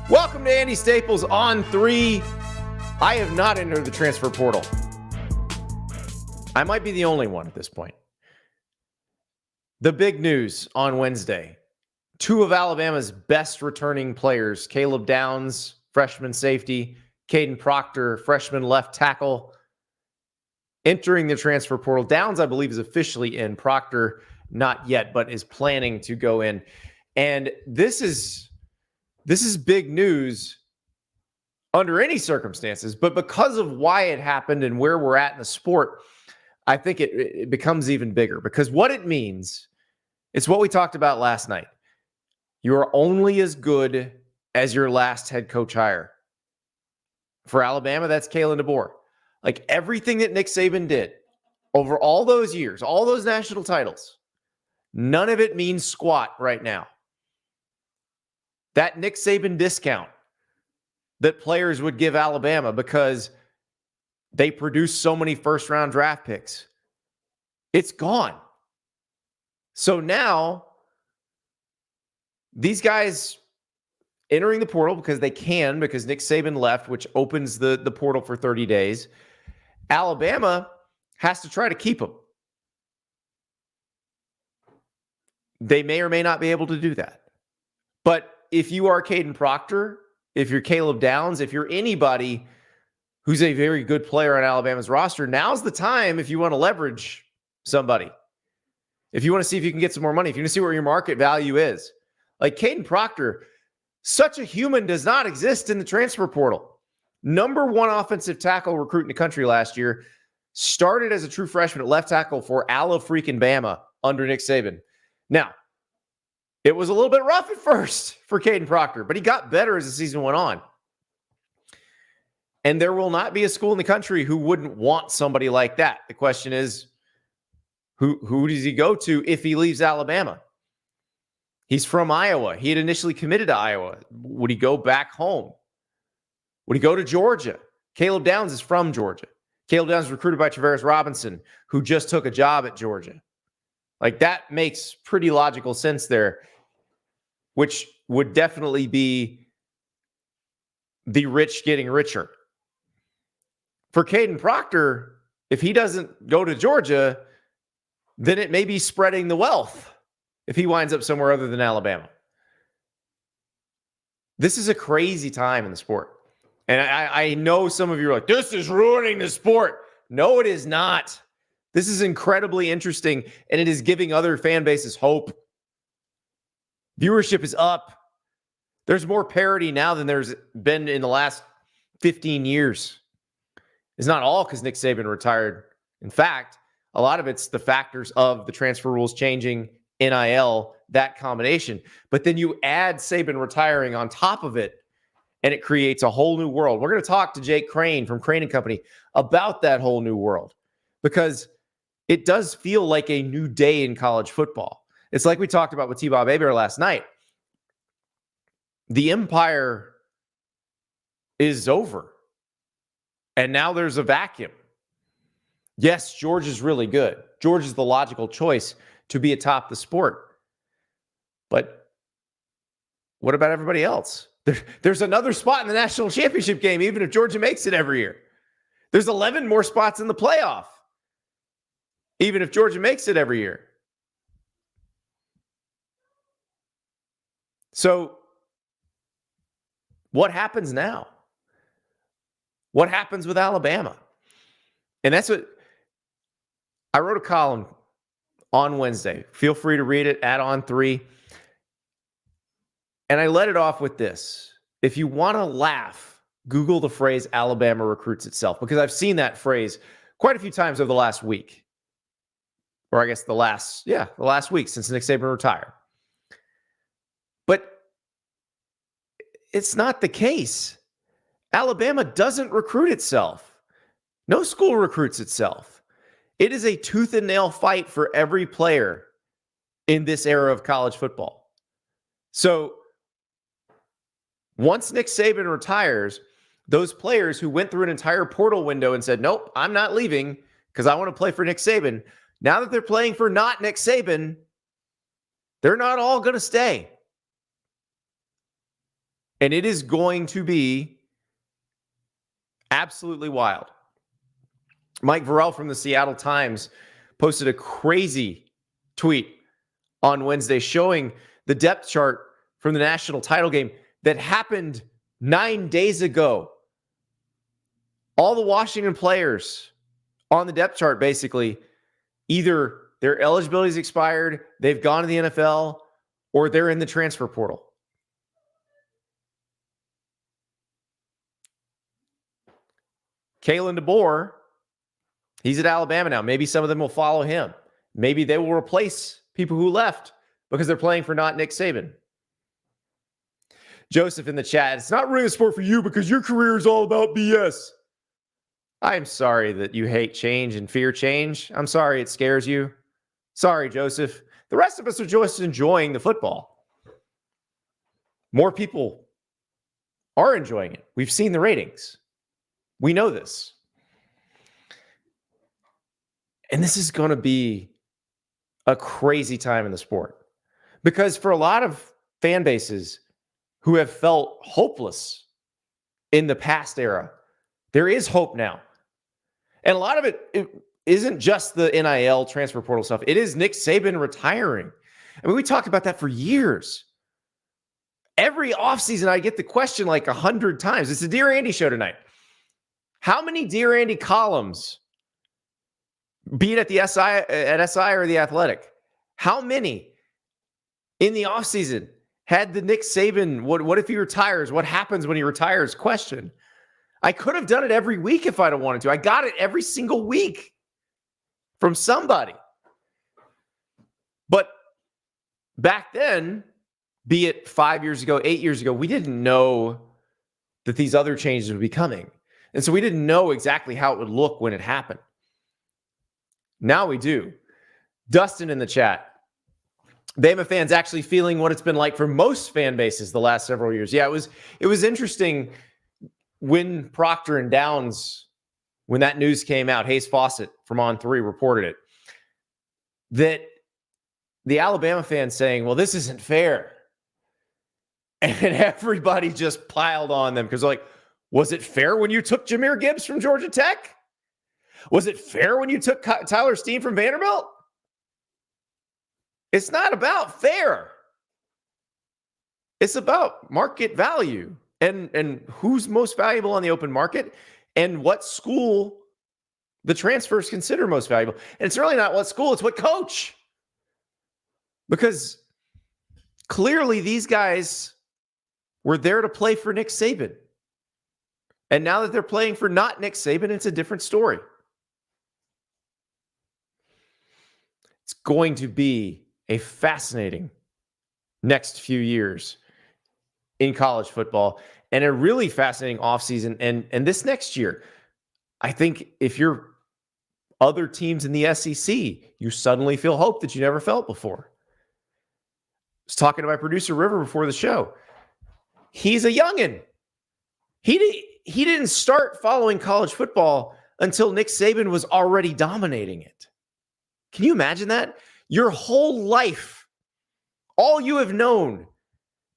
Welcome to Andy Staples on 3. I have not entered the transfer portal. I might be the only one at this point. The big news on Wednesday. Two of Alabama's best returning players, Caleb Downs, freshman safety, Kadyn Proctor, freshman left tackle, entering the transfer portal. Downs, I believe, is officially in. Proctor, not yet, but is planning to go in. And this is big news under any circumstances, but because of why it happened and where we're at in the sport, I think it becomes even bigger, because what it means, it's what we talked about last night. You are only as good as your last head coach hire. For Alabama, that's Kalen DeBoer. Like, everything that Nick Saban did over all those years, all those national titles, none of it means squat right now. That Nick Saban discount that players would give Alabama because they produced so many first-round draft picks, it's gone. So now, these guys entering the portal because they can, because Nick Saban left, which opens the portal for 30 days. Alabama has to try to keep them. They may or may not be able to do that. But if you are Kadyn Proctor, if you're Caleb Downs, if you're anybody who's a very good player on Alabama's roster, now's the time if you want to leverage somebody. If you want to see if you can get some more money, if you want to see where your market value is. Like Kadyn Proctor, such a human does not exist in the transfer portal. Number one offensive tackle recruit in the country last year, started as a true freshman at left tackle for Bama under Nick Saban. Now, it was a little bit rough at first for Kadyn Proctor, but he got better as the season went on. And there will not be a school in the country who wouldn't want somebody like that. The question is, who does he go to if he leaves Alabama? He's from Iowa. He had initially committed to Iowa. Would he go back home? Would he go to Georgia? Caleb Downs is from Georgia. Caleb Downs was recruited by Travaris Robinson, who just took a job at Georgia. Like, that makes pretty logical sense there, which would definitely be the rich getting richer. For Kadyn Proctor, if he doesn't go to Georgia, then it may be spreading the wealth if he winds up somewhere other than Alabama. This is a crazy time in the sport. And I know some of you are like, this is ruining the sport. No, it is not. This is incredibly interesting, and it is giving other fan bases hope. Viewership is up. There's more parity now than there's been in the last 15 years. It's not all because Nick Saban retired. In fact, a lot of it's the factors of the transfer rules changing, NIL, that combination. But then you add Saban retiring on top of it, and it creates a whole new world. We're going to talk to Jake Crain from Crain & Company about that whole new world, because it does feel like a new day in college football. It's like we talked about with T-Bob Abear last night. The empire is over, and now there's a vacuum. Yes, George is really good. George is the logical choice to be atop the sport. But what about everybody else? There's another spot in the national championship game, even if Georgia makes it every year. There's 11 more spots in the playoff, even if Georgia makes it every year. So what happens now? What happens with Alabama? And that's what I wrote a column on Wednesday. Feel free to read it at On3. And I let it off with this. If you want to laugh, Google the phrase Alabama recruits itself, because I've seen that phrase quite a few times over the last week. Or I guess the last week since Nick Saban retired. But it's not the case. Alabama doesn't recruit itself. No school recruits itself. It is a tooth and nail fight for every player in this era of college football. So once Nick Saban retires, those players who went through an entire portal window and said, nope, I'm not leaving because I want to play for Nick Saban. Now that they're playing for not Nick Saban, they're not all going to stay. And it is going to be absolutely wild. Mike Varell from the Seattle Times posted a crazy tweet on Wednesday showing the depth chart from the national title game that happened 9 days ago. All the Washington players on the depth chart, basically, either their eligibility's expired, they've gone to the NFL, or they're in the transfer portal. Kalen DeBoer, he's at Alabama now. Maybe some of them will follow him. Maybe they will replace people who left because they're playing for not Nick Saban. Joseph in the chat, it's not really a sport for you because your career is all about BS. I'm sorry that you hate change and fear change. I'm sorry it scares you. Sorry, Joseph. The rest of us are just enjoying the football. More people are enjoying it. We've seen the ratings. We know this. And this is going to be a crazy time in the sport. Because for a lot of fan bases who have felt hopeless in the past era, there is hope now. And a lot of it isn't just the NIL transfer portal stuff. It is Nick Saban retiring. I mean, we talked about that for years. Every offseason, I get the question like 100 times. It's the Dear Andy show tonight. How many Dear Andy columns, be it at the SI or the Athletic, how many in the offseason had the Nick Saban, what if he retires? What happens when he retires question? I could have done it every week if I'd have wanted to. I got it every single week from somebody. But back then, be it 5 years ago, 8 years ago, we didn't know that these other changes would be coming. And so we didn't know exactly how it would look when it happened. Now we do. Dustin in the chat. Bama fans actually feeling what it's been like for most fan bases the last several years. Yeah, it was interesting when Proctor and Downs, when that news came out, Hayes Fawcett from On3 reported it, that the Alabama fans saying, well, this isn't fair. And everybody just piled on them because like, was it fair when you took Jahmyr Gibbs from Georgia Tech? Was it fair when you took Tyler Steen from Vanderbilt? It's not about fair. It's about market value and who's most valuable on the open market and what school the transfers consider most valuable. And it's really not what school, it's what coach. Because clearly these guys were there to play for Nick Saban. And now that they're playing for not Nick Saban, it's a different story. It's going to be a fascinating next few years in college football and a really fascinating offseason. And this next year, I think if you're other teams in the SEC, you suddenly feel hope that you never felt before. I was talking to my producer, River, before the show. He's a youngin'. He didn't start following college football until Nick Saban was already dominating it. Can you imagine that? Your whole life, all you have known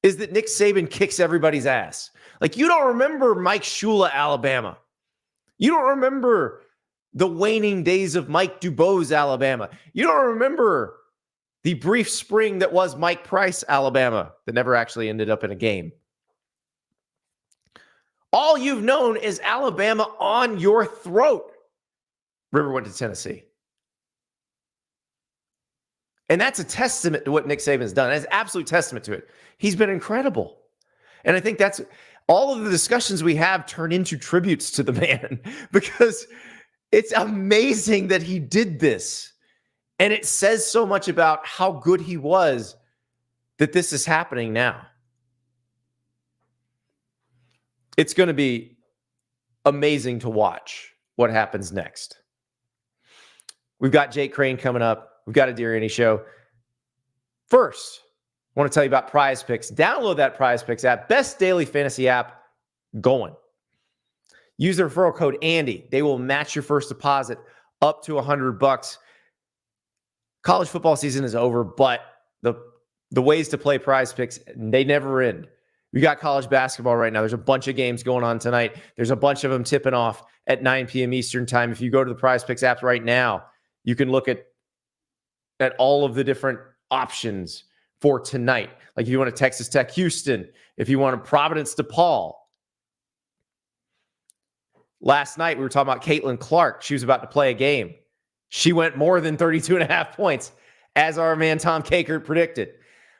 is that Nick Saban kicks everybody's ass. Like, you don't remember Mike Shula, Alabama. You don't remember the waning days of Mike DuBose, Alabama. You don't remember the brief spring that was Mike Price, Alabama, that never actually ended up in a game. All you've known is Alabama on your throat. River went to Tennessee. And that's a testament to what Nick Saban's done. That's an absolute testament to it. He's been incredible. And I think that's all of the discussions we have turn into tributes to the man because it's amazing that he did this. And it says so much about how good he was that this is happening now. It's going to be amazing to watch what happens next. We've got Jake Crain coming up. We've got a Dear Andy show. First, I want to tell you about Prize Picks. Download that Prize Picks app. Best daily fantasy app going. Use the referral code Andy. They will match your first deposit up to $100. College football season is over, but the ways to play Prize Picks, they never end. We got college basketball right now. There's a bunch of games going on tonight. There's a bunch of them tipping off at 9 p.m. Eastern time. If you go to the Prize Picks app right now, you can look at all of the different options for tonight. Like if you want a Texas Tech Houston, if you want a Providence DePaul. Last night, we were talking about Caitlin Clark. She was about to play a game. She went more than 32.5 points, as our man Tom Kakert predicted.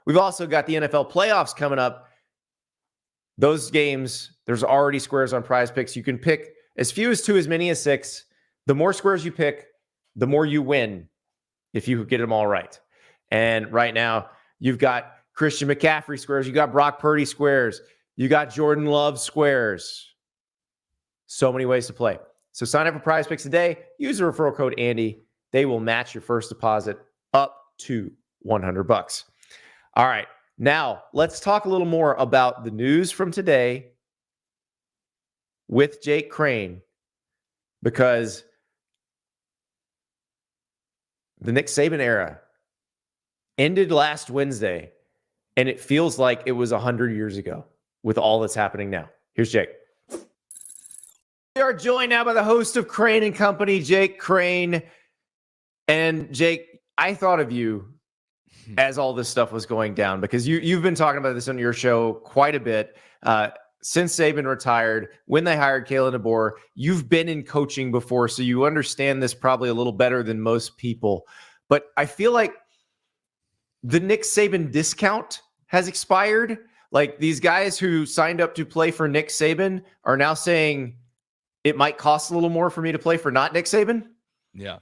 We've also got the NFL playoffs coming up. Those games, there's already squares on Prize Picks. You can pick as few as 2, as many as 6. The more squares you pick, the more you win if you get them all right. And right now, you've got Christian McCaffrey squares. You got Brock Purdy squares. You got Jordan Love squares. So many ways to play. So sign up for Prize Picks today. Use the referral code Andy. They will match your first deposit up to $100. All right. Now, let's talk a little more about the news from today with Jake Crain, because the Nick Saban era ended last Wednesday, and it feels like it was 100 years ago with all that's happening now. Here's Jake. We are joined now by the host of Crain and Company, Jake Crain. And Jake, I thought of you as all this stuff was going down, because you've been talking about this on your show quite a bit since Saban retired, when they hired Kalen DeBoer. You've been in coaching before, so you understand this probably a little better than most people. But I feel like the Nick Saban discount has expired. Like, these guys who signed up to play for Nick Saban are now saying it might cost a little more for me to play for not Nick Saban. Yeah.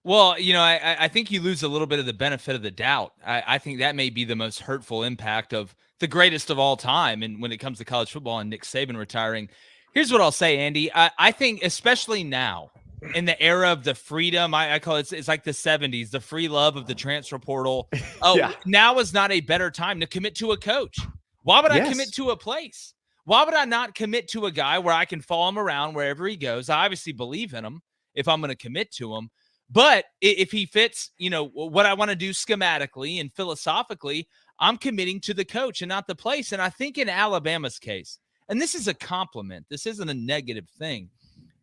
Well, I think you lose a little bit of the benefit of the doubt. I think that may be the most hurtful impact of the greatest of all time. And when it comes to college football and Nick Saban retiring, here's what I'll say, Andy. I think especially now in the era of the freedom, I call it, it's like the 70s, the free love of the transfer portal. Oh, yeah. Now is not a better time to commit to a coach. Why would I commit to a place? Why would I not commit to a guy where I can follow him around wherever he goes? I obviously believe in him if I'm going to commit to him. But if he fits, what I want to do schematically and philosophically, I'm committing to the coach and not the place. And I think in Alabama's case, and this is a compliment, this isn't a negative thing,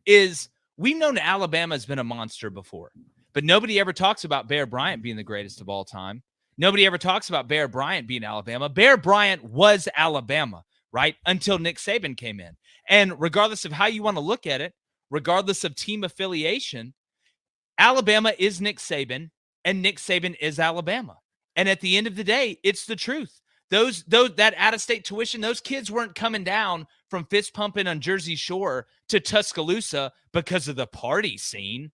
is we've known Alabama has been a monster before, but nobody ever talks about Bear Bryant being the greatest of all time. Nobody ever talks about Bear Bryant being Alabama. Bear Bryant was Alabama, right? Until Nick Saban came in. And regardless of how you want to look at it, regardless of team affiliation, Alabama is Nick Saban, and Nick Saban is Alabama. And at the end of the day, it's the truth. That out-of-state tuition, those kids weren't coming down from fist pumping on Jersey Shore to Tuscaloosa because of the party scene,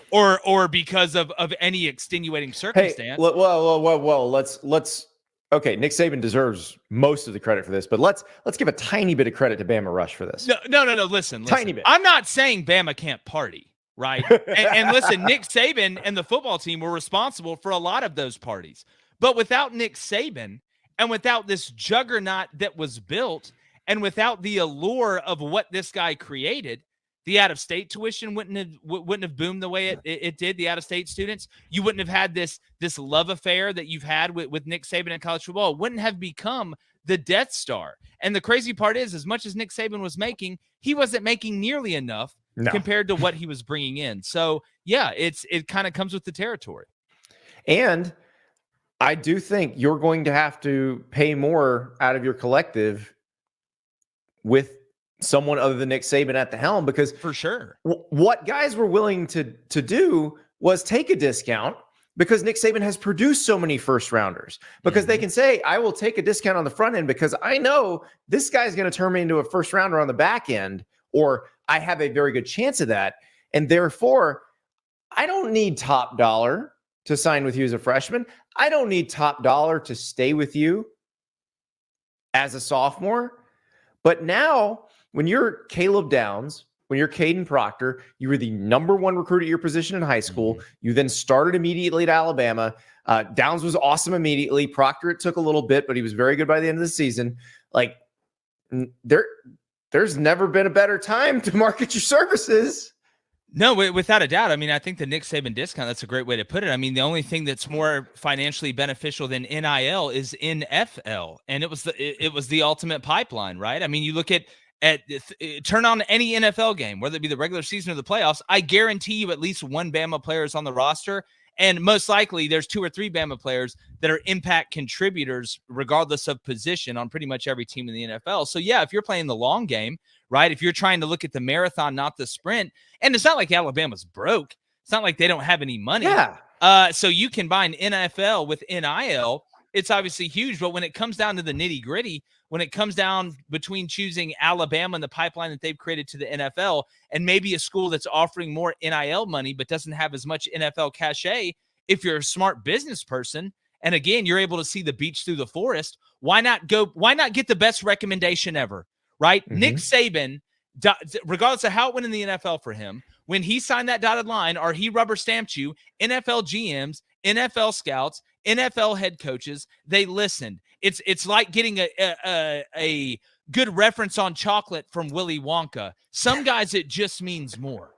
or because of any extenuating circumstance. Hey, whoa. Let's. Okay, Nick Saban deserves most of the credit for this, but let's give a tiny bit of credit to Bama Rush for this. No. Listen. Tiny bit. I'm not saying Bama can't party. Right. And listen, Nick Saban and the football team were responsible for a lot of those parties. But without Nick Saban and without this juggernaut that was built and without the allure of what this guy created, the out-of-state tuition wouldn't have boomed the way it did, the out-of-state students. You wouldn't have had this love affair that you've had with Nick Saban in college football. It wouldn't have become the Death Star. And the crazy part is, as much as Nick Saban was making, he wasn't making nearly enough compared to what he was bringing in. So, yeah, it kind of comes with the territory. And I do think you're going to have to pay more out of your collective with someone other than Nick Saban at the helm, because for sure, what guys were willing to do was take a discount because Nick Saban has produced so many first rounders, because they can say, I will take a discount on the front end because I know this guy's going to turn me into a first rounder on the back end, or I have a very good chance of that. And therefore, I don't need top dollar to sign with you as a freshman. I don't need top dollar to stay with you as a sophomore. But now, when you're Caleb Downs, when you're Kadyn Proctor, you were the #1 recruit at your position in high school. You then started immediately at Alabama. Downs was awesome immediately. Proctor, it took a little bit, but he was very good by the end of the season. Like, there's never been a better time to market your services No, without a doubt. I mean, I think the Nick Saban discount, that's a great way to put it. I mean, the only thing that's more financially beneficial than NIL is NFL. And it was the ultimate pipeline, right? I mean, you look at turn on any NFL game, whether it be the regular season or the playoffs, I guarantee you at least one Bama player is on the roster. And most likely there's 2 or 3 Bama players that are impact contributors, regardless of position, on pretty much every team in the NFL. So yeah, if you're playing the long game, right? If you're trying to look at the marathon, not the sprint, and it's not like Alabama's broke. It's not like they don't have any money. Yeah. So you combine NFL with NIL. It's obviously huge, but when it comes down to the nitty gritty, when it comes down between choosing Alabama and the pipeline that they've created to the NFL and maybe a school that's offering more NIL money but doesn't have as much NFL cachet, if you're a smart business person, and again, you're able to see the beach through the forest, why not get the best recommendation ever, right? Mm-hmm. Nick Saban, regardless of how it went in the NFL for him, when he signed that dotted line or he rubber stamped you, NFL GMs, NFL scouts, NFL head coaches, they listened. It's like getting a good reference on chocolate from Willy Wonka. Some guys, it just means more.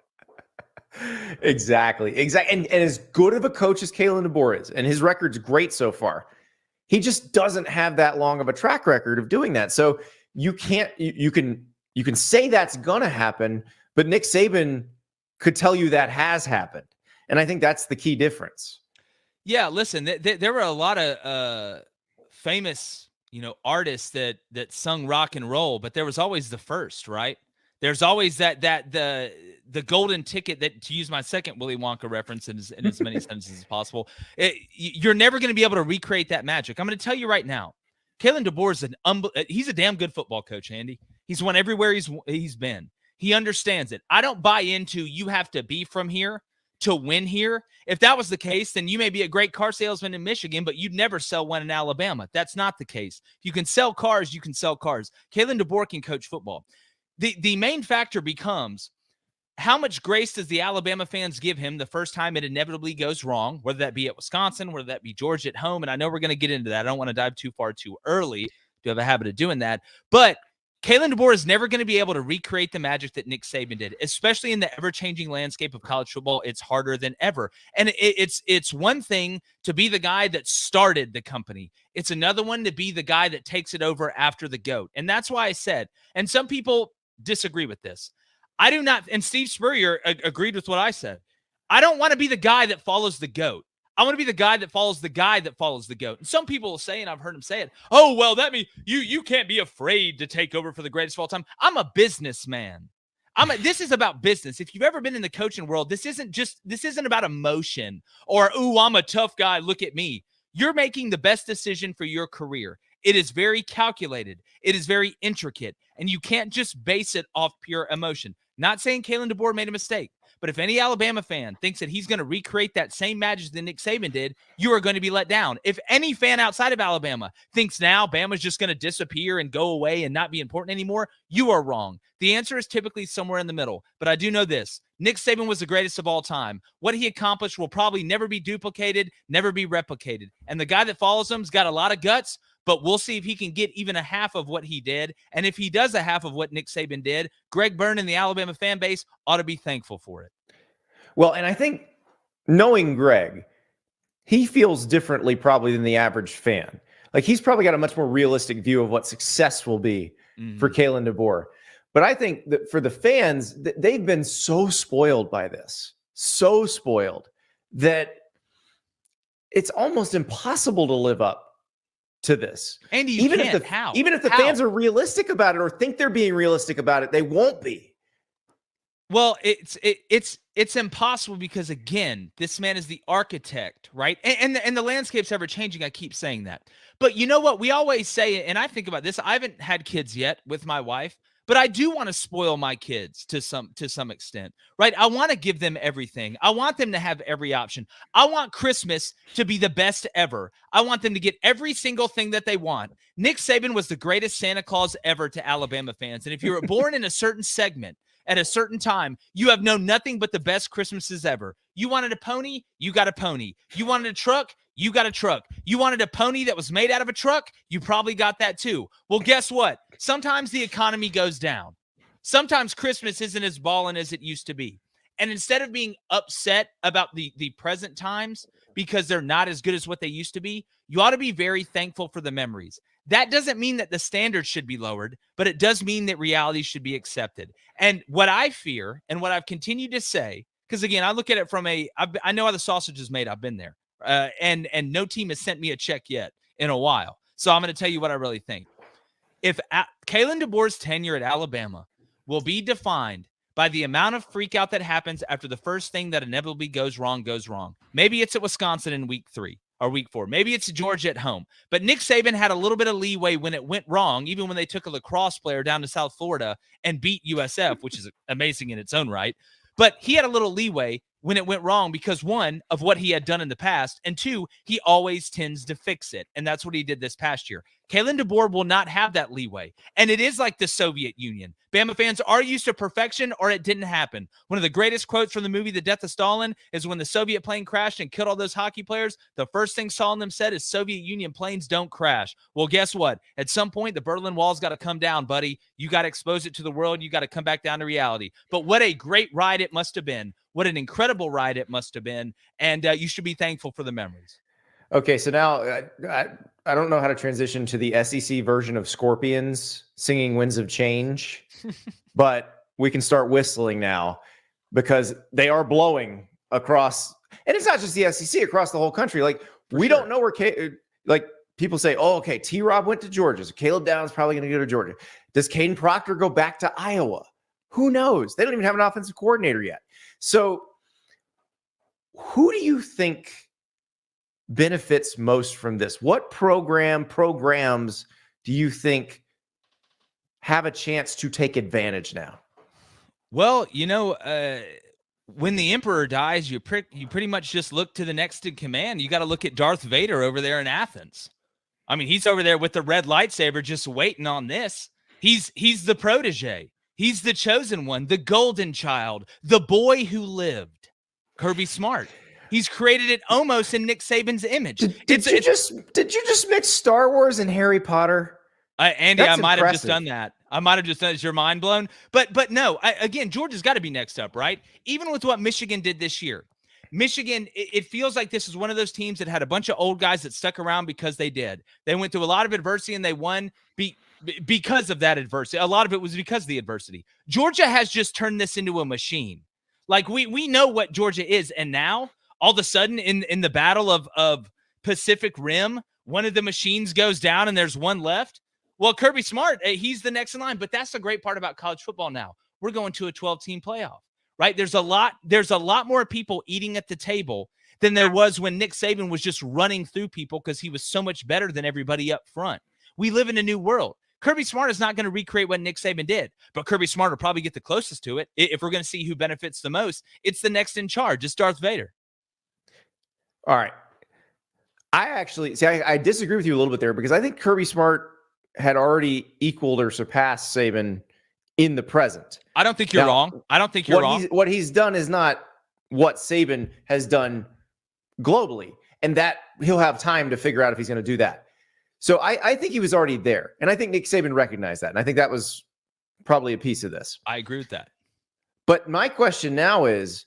Exactly. And as good of a coach as Kalen DeBoer is, and his record's great so far, he just doesn't have that long of a track record of doing that. So you can't, you can say that's going to happen, but Nick Saban could tell you that has happened. And I think that's the key difference. Yeah, listen, there were a lot of famous, artists that sung rock and roll, but there was always the first, right? There's always the golden ticket, that, to use my second Willy Wonka reference in as many sentences as possible. You're never going to be able to recreate that magic. I'm going to tell you right now, Kalen DeBoer is he's a damn good football coach, Andy. He's won everywhere he's been. He understands it. I don't buy into you have to be from here to win here. If that was the case, then you may be a great car salesman in Michigan, but you'd never sell one in Alabama. That's not the case. You can sell cars, you can sell cars. Kalen DeBoer can coach football. The main factor becomes, how much grace does the Alabama fans give him the first time it inevitably goes wrong, whether that be at Wisconsin, whether that be Georgia at home. And I know we're going to get into that. I don't want to dive too far too early. Do have a habit of doing that. But Kalen DeBoer is never going to be able to recreate the magic that Nick Saban did, especially in the ever-changing landscape of college football. It's harder than ever. And it's one thing to be the guy that started the company. It's another one to be the guy that takes it over after the GOAT. And that's why I said, and some people disagree with this, I do not, and Steve Spurrier agreed with what I said. I don't want to be the guy that follows the GOAT. I want to be the guy that follows the guy that follows the GOAT. And some people will say, and I've heard him say it, oh, well, that means you can't be afraid to take over for the greatest of all time. I'm a businessman. This is about business. If you've ever been in the coaching world, this isn't about emotion or, ooh, I'm a tough guy, look at me. You're making the best decision for your career. It is very calculated. It is very intricate. And you can't just base it off pure emotion. Not saying Kalen DeBoer made a mistake, but if any Alabama fan thinks that he's going to recreate that same magic that Nick Saban did, you are going to be let down. If any fan outside of Alabama thinks now Bama's just going to disappear and go away and not be important anymore, you are wrong. The answer is typically somewhere in the middle. But I do know this. Nick Saban was the greatest of all time. What he accomplished will probably never be duplicated, never be replicated. And the guy that follows him's got a lot of guts, but we'll see if he can get even a half of what he did. And if he does a half of what Nick Saban did, Greg Byrne and the Alabama fan base ought to be thankful for it. Well, and I think knowing Greg, he feels differently probably than the average fan. Like, he's probably got a much more realistic view of what success will be for Kalen DeBoer. But I think that for the fans, they've been so spoiled by this, so spoiled that it's almost impossible to live up to this. Andy, even if the fans are realistic about it or think they're being realistic about it, they won't be. Well, it's impossible because, again, this man is the architect, right? And the landscape's ever changing. I keep saying that. But you know what? We always say, and I think about this, I haven't had kids yet with my wife, but I do want to spoil my kids to some extent, right? I want to give them everything. I want them to have every option. I want Christmas to be the best ever. I want them to get every single thing that they want. Nick Saban was the greatest Santa Claus ever to Alabama fans. And if you were born in a certain segment at a certain time, you have known nothing but the best Christmases ever. You wanted a pony, you got a pony. You wanted a truck, you got a truck. You wanted a pony that was made out of a truck, you probably got that too. Well, guess what? Sometimes the economy goes down. Sometimes Christmas isn't as ballin' as it used to be. And instead of being upset about the present times because they're not as good as what they used to be, you ought to be very thankful for the memories. That doesn't mean that the standards should be lowered, but it does mean that reality should be accepted. And what I fear and what I've continued to say, because again, I look at it from I know how the sausage is made. I've been there. And no team has sent me a check yet in a while. So I'm going to tell you what I really think. If Kalen DeBoer's tenure at Alabama will be defined by the amount of freak out that happens after the first thing that inevitably goes wrong. Maybe it's at Wisconsin in week 3 or week 4. Maybe it's Georgia at home. But Nick Saban had a little bit of leeway when it went wrong, even when they took a lacrosse player down to South Florida and beat USF, which is amazing in its own right. But he had a little leeway when it went wrong because, one, of what he had done in the past, and two, he always tends to fix it. And that's what he did this past year. Kalen DeBoer will not have that leeway. And it is like the Soviet Union. Bama fans are used to perfection or it didn't happen. One of the greatest quotes from the movie The Death of Stalin is when the Soviet plane crashed and killed all those hockey players, the first thing Stalin said is Soviet Union planes don't crash. Well, guess what? At some point, the Berlin Wall's got to come down, buddy. You got to expose it to the world. You got to come back down to reality. But what a great ride it must have been. What an incredible ride it must have been. And you should be thankful for the memories. Okay, so now I don't know how to transition to the SEC version of Scorpions singing Winds of Change, but we can start whistling now because they are blowing across, and it's not just the SEC, across the whole country. Like, we don't know where, like, people say, oh, okay, T-Rob went to Georgia, so Caleb Downs probably going to go to Georgia. Does Kadyn Proctor go back to Iowa? Who knows? They don't even have an offensive coordinator yet. So who do you think benefits most from this? What programs do you think have a chance to take advantage now? Well, when the emperor dies, you pretty much just look to the next in command. You got to look at Darth Vader over there in Athens. I mean, he's over there with the red lightsaber just waiting on this. He's the protege. He's the chosen one, the golden child, the boy who lived. Kirby Smart. He's created it almost in Nick Saban's image. Did you just mix Star Wars and Harry Potter? That's Andy, I might impressive. have just done that. I might have just done it. Is your mind blown? But no, again, Georgia's got to be next up, right? Even with what Michigan did this year. Michigan, it feels like this is one of those teams that had a bunch of old guys that stuck around because they did. They went through a lot of adversity and they won because of that adversity. A lot of it was because of the adversity. Georgia has just turned this into a machine. Like, we know what Georgia is, and now all of a sudden in the battle of Pacific Rim, one of the machines goes down and there's one left. Well, Kirby Smart, he's the next in line. But that's the great part about college football now. We're going to a 12-team playoff, right? There's a lot more people eating at the table than there was when Nick Saban was just running through people because he was so much better than everybody up front. We live in a new world. Kirby Smart is not going to recreate what Nick Saban did, but Kirby Smart will probably get the closest to it. If we're going to see who benefits the most, it's the next in charge. It's Darth Vader. All right. I actually I disagree with you a little bit there because I think Kirby Smart had already equaled or surpassed Saban in the present. I don't think you're wrong. I don't think you're wrong. What he's done is not what Saban has done globally, and that he'll have time to figure out if he's going to do that. So I think he was already there, and I think Nick Saban recognized that, and I think that was probably a piece of this. I agree with that. But my question now is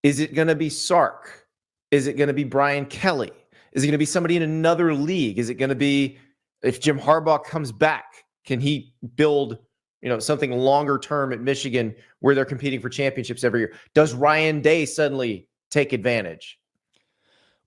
it going to be Sark? Is it going to be Brian Kelly? Is it going to be somebody in another league? Is it going to be, if Jim Harbaugh comes back, can he build, something longer term at Michigan where they're competing for championships every year? Does Ryan Day suddenly take advantage?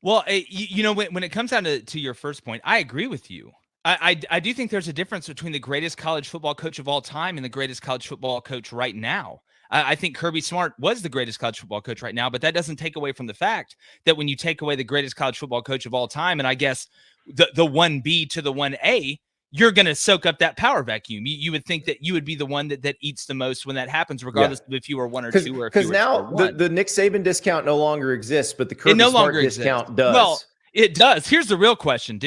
Well, when it comes down to your first point, I agree with you. I do think there's a difference between the greatest college football coach of all time and the greatest college football coach right now. I think Kirby Smart was the greatest college football coach right now, but that doesn't take away from the fact that when you take away the greatest college football coach of all time, and I guess the 1B to the 1A, you're going to soak up that power vacuum. You would think that you would be the one that eats the most when that happens, regardless of if you were 1 or 2 or if you were because now the Nick Saban discount no longer exists, but the Kirby Smart discount does. Well, it does. Here's the real question: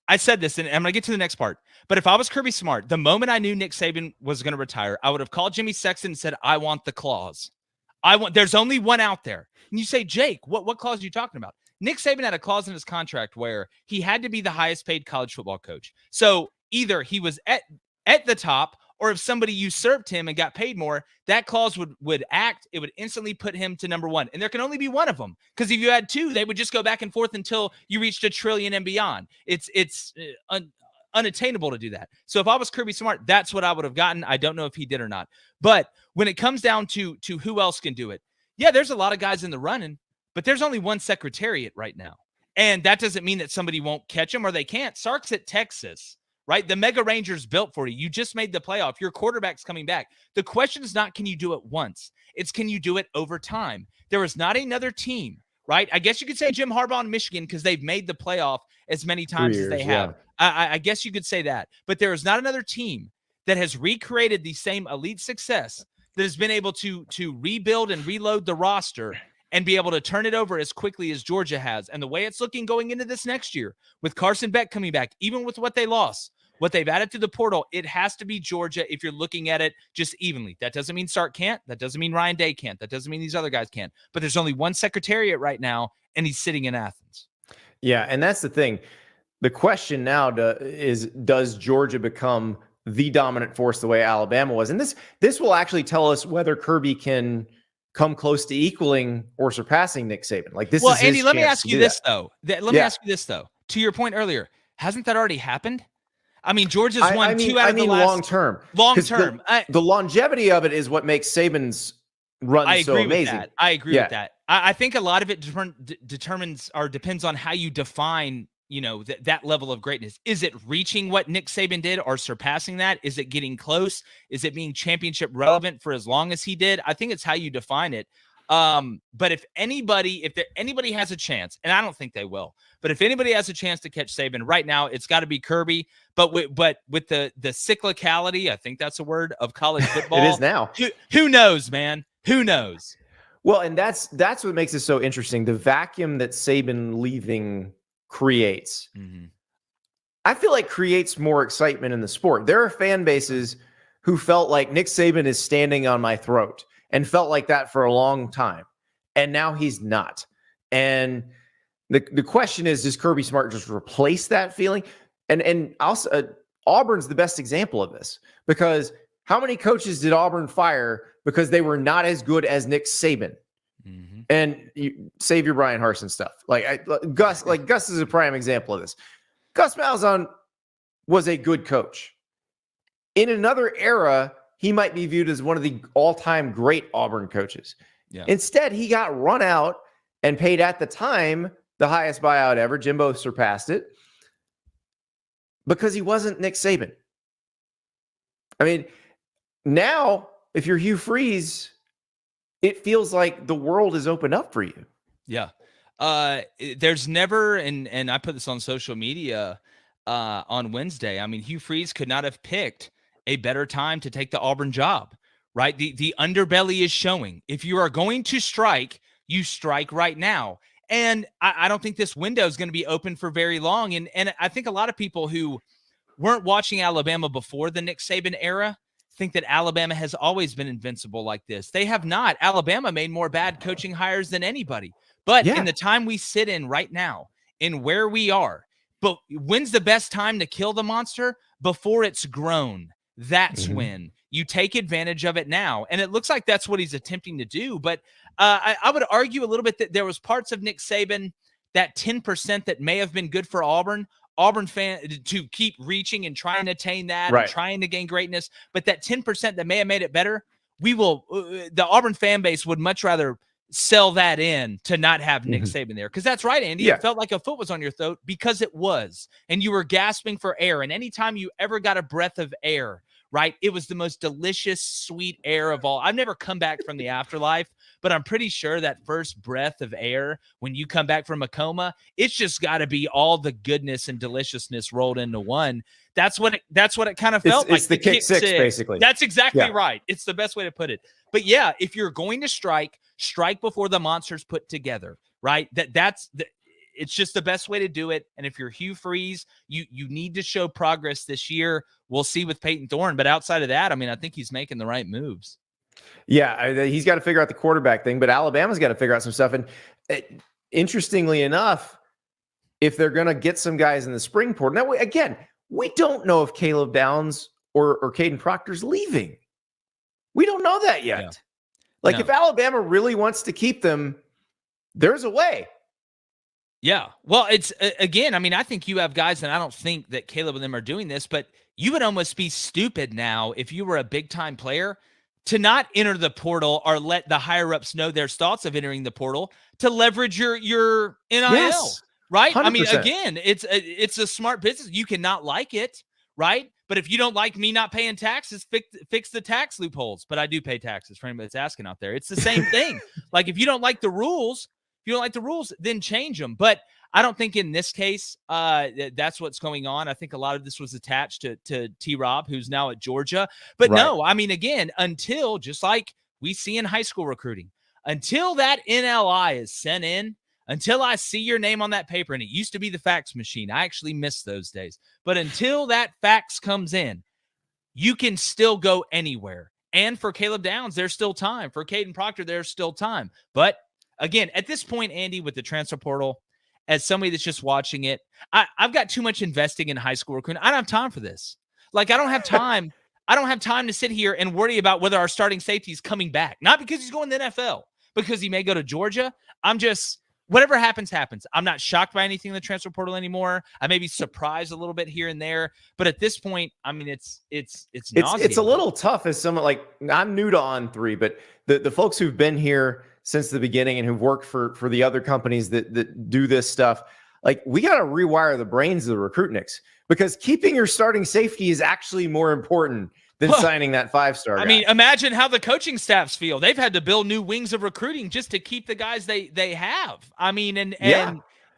I said this, and I'm going to get to the next part. But if I was Kirby Smart, the moment I knew Nick Saban was going to retire, I would have called Jimmy Sexton and said, "I want the clause. There's only one out there." And you say, "Jake, what clause are you talking about?" Nick Saban had a clause in his contract where he had to be the highest paid college football coach. So either he was at the top or if somebody usurped him and got paid more, that clause would act. It would instantly put him to number one. And there can only be one of them, because if you had two, they would just go back and forth until you reached $1 trillion and beyond. It's unattainable to do that. So if I was Kirby Smart, that's what I would have gotten. I don't know if he did or not. But when it comes down to who else can do it, yeah, there's a lot of guys in the running, but there's only one secretariat right now. And that doesn't mean that somebody won't catch him or they can't. Sark's at Texas, right? The Mega Rangers built for you. You just made the playoff. Your quarterback's coming back. The question is not, can you do it once? It's, can you do it over time? There is not another team, right? I guess you could say Jim Harbaugh in Michigan, because they've made the playoff as many times as they have. Yeah. I guess you could say that. But there is not another team that has recreated the same elite success, that has been able to rebuild and reload the roster and be able to turn it over as quickly as Georgia has. And the way it's looking going into this next year, with Carson Beck coming back, even with what they lost, what they've added to the portal, it has to be Georgia if you're looking at it just evenly. That doesn't mean Sark can't. That doesn't mean Ryan Day can't. That doesn't mean these other guys can't. But there's only one secretariat right now, and he's sitting in Athens. Yeah, and that's the thing. The question now is, does Georgia become the dominant force the way Alabama was? And this will actually tell us whether Kirby can come close to equaling or surpassing Nick Saban. Like, this is Andy, his let me chance ask to you do this that. though. Let me ask you this though. To your point earlier, hasn't that already happened? I mean, Georgia's won two out of the last. Long term. The longevity of it is what makes Saban's run so amazing. I agree with that. I think a lot of it determines or depends on how you define, that level of greatness. Is it reaching what Nick Saban did or surpassing that? Is it getting close? Is it being championship relevant for as long as he did? I think it's how you define it. But if anybody has a chance, and I don't think they will, but if anybody has a chance to catch Saban right now, it's got to be Kirby. But with the cyclicality, I think that's a word, of college football. It is now. Who knows, man? Who knows? Well, and that's what makes it so interesting. The vacuum that Saban leaving creates, I feel like creates more excitement in the sport. There are fan bases who felt like Nick Saban is standing on my throat, and felt like that for a long time. And now he's not. And the question is, does Kirby Smart just replace that feeling? And also, Auburn's the best example of this, because how many coaches did Auburn fire because they were not as good as Nick Saban? And you save your Brian Harsin stuff. Gus is a prime example of this. Gus Malzahn was a good coach. In another era, he might be viewed as one of the all-time great Auburn coaches. Yeah. Instead, he got run out and paid, at the time, the highest buyout ever. Jimbo surpassed it, because he wasn't Nick Saban. I mean, now, if you're Hugh Freeze, it feels like the world is opened up for you. Yeah. There's never, and I put this on social media on Wednesday. I mean, Hugh Freeze could not have picked a better time to take the Auburn job, right? The underbelly is showing. If you are going to strike, you strike right now. And I don't think this window is going to be open for very long. And I think a lot of people who weren't watching Alabama before the Nick Saban era think that Alabama has always been invincible like this. They have not. Alabama made more bad coaching hires than anybody. But in the time we sit in right now, in where we are, but when's the best time to kill the monster? Before it's grown. That's when you take advantage of it now. And it looks like that's what he's attempting to do. But I would argue a little bit that there was parts of Nick Saban, that 10% that may have been good for Auburn fan to keep reaching and trying to attain that, and trying to gain greatness. But that 10% that may have made it better, the Auburn fan base would much rather sell that in to not have Nick Saban there. Because that's right, Andy. Yeah. It felt like a foot was on your throat, because it was. And you were gasping for air. And anytime you ever got a breath of air, right, it was the most delicious, sweet air of all. I've never come back from the afterlife, but I'm pretty sure that first breath of air, when you come back from a coma, it's just got to be all the goodness and deliciousness rolled into one. That's what it kind of felt like. It's the kick six, basically. That's exactly right. It's the best way to put it. But yeah, if you're going to strike before the monster's put together, right? It's just the best way to do it. And if you're Hugh Freeze, you need to show progress this year. We'll see with Peyton Thorne. But outside of that, I mean, I think he's making the right moves. Yeah, he's got to figure out the quarterback thing, but Alabama's got to figure out some stuff. And interestingly enough, if they're going to get some guys in the spring portal, now, again, we don't know if Caleb Downs or Kadyn Proctor's leaving. We don't know that yet. Yeah. Like No. if Alabama really wants to keep them, there's a way. Yeah. Well, it's again, I mean, I think you have guys, and I don't think that Caleb and them are doing this, but you would almost be stupid now if you were a big time player to not enter the portal or let the higher ups know their thoughts of entering the portal to leverage your NIL, Yes, right? 100%. I mean, again, it's a smart business. You cannot like it, right? But if you don't like me not paying taxes, fix the tax loopholes. But I do pay taxes for anybody that's asking out there. It's the same thing. Like if you don't like the rules, then change them. But I don't think in this case that's what's going on. I think a lot of this was attached to T-Rob, who's now at Georgia. But Right. no, I mean, again, until just like we see in high school recruiting, until that NLI is sent in, until I see your name on that paper, and it used to be the fax machine. I actually miss those days. But until that fax comes in, you can still go anywhere. And for Caleb Downs, there's still time. For Kadyn Proctor, there's still time. But again, at this point, Andy, with the transfer portal, as somebody that's just watching it, I've got too much investing in high school recruiting. I don't have time for this. Like, I don't have time. I don't have time to sit here and worry about whether our starting safety is coming back. Not because he's going to the NFL, because he may go to Georgia. I'm just, whatever happens, happens. I'm not shocked by anything in the transfer portal anymore. I may be surprised a little bit here and there, but at this point, I mean, it's a little tough as someone like, I'm new to On3, but the folks who've been here since the beginning and who've worked for the other companies that do this stuff, like we got to rewire the brains of the recruitniks, because keeping your starting safety is actually more important than signing that 5-star guy. I mean, imagine how the coaching staffs feel. They've had to build new wings of recruiting just to keep the guys they have. I mean, and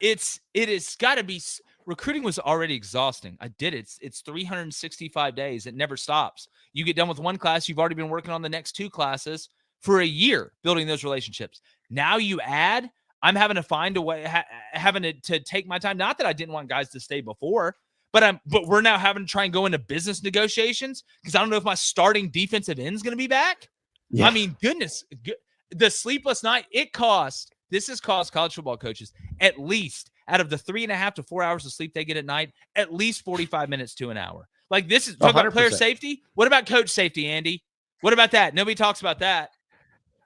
it has got to be, recruiting was already exhausting. I did it. It's 365 days. It never stops. You get done with one class, you've already been working on the next 2 classes for a year, building those relationships. Now you add, I'm having to find a way, having to take my time. Not that I didn't want guys to stay before, but we're now having to try and go into business negotiations because I don't know if my starting defensive end is going to be back. Yeah. I mean, goodness, the sleepless night, this has cost college football coaches at least, out of the 3.5 to 4 hours of sleep they get at night, at least 45 minutes to an hour. Like, this is, talk about player safety. What about coach safety, Andy? What about that? Nobody talks about that.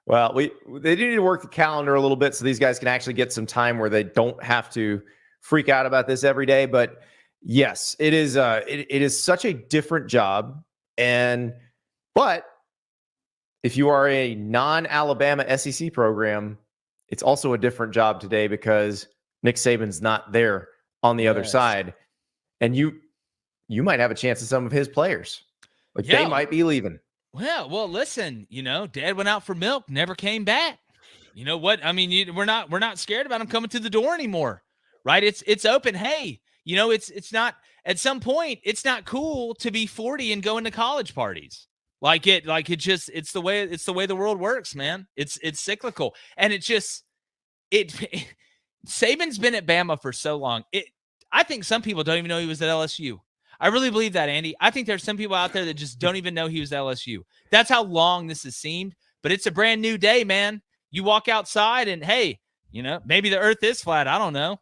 Well, they do need to work the calendar a little bit so these guys can actually get some time where they don't have to freak out about this every day. But yes, it is it is such a different job. But if you are a non-Alabama SEC program, it's also a different job today because Nick Saban's not there on the other side. And you might have a chance at some of his players. Like they might be leaving. Well, listen, Dad went out for milk, never came back. You know what? I mean, we're not scared about him coming to the door anymore, right? It's open. Hey, it's not, at some point, it's not cool to be 40 and going to college parties. It's the way the world works, man. It's cyclical. And Saban's been at Bama for so long. I think some people don't even know he was at LSU. I really believe that, Andy. I think there's some people out there that just don't even know he was at LSU. That's how long this has seemed, but it's a brand new day, man. You walk outside and, hey, maybe the earth is flat. I don't know.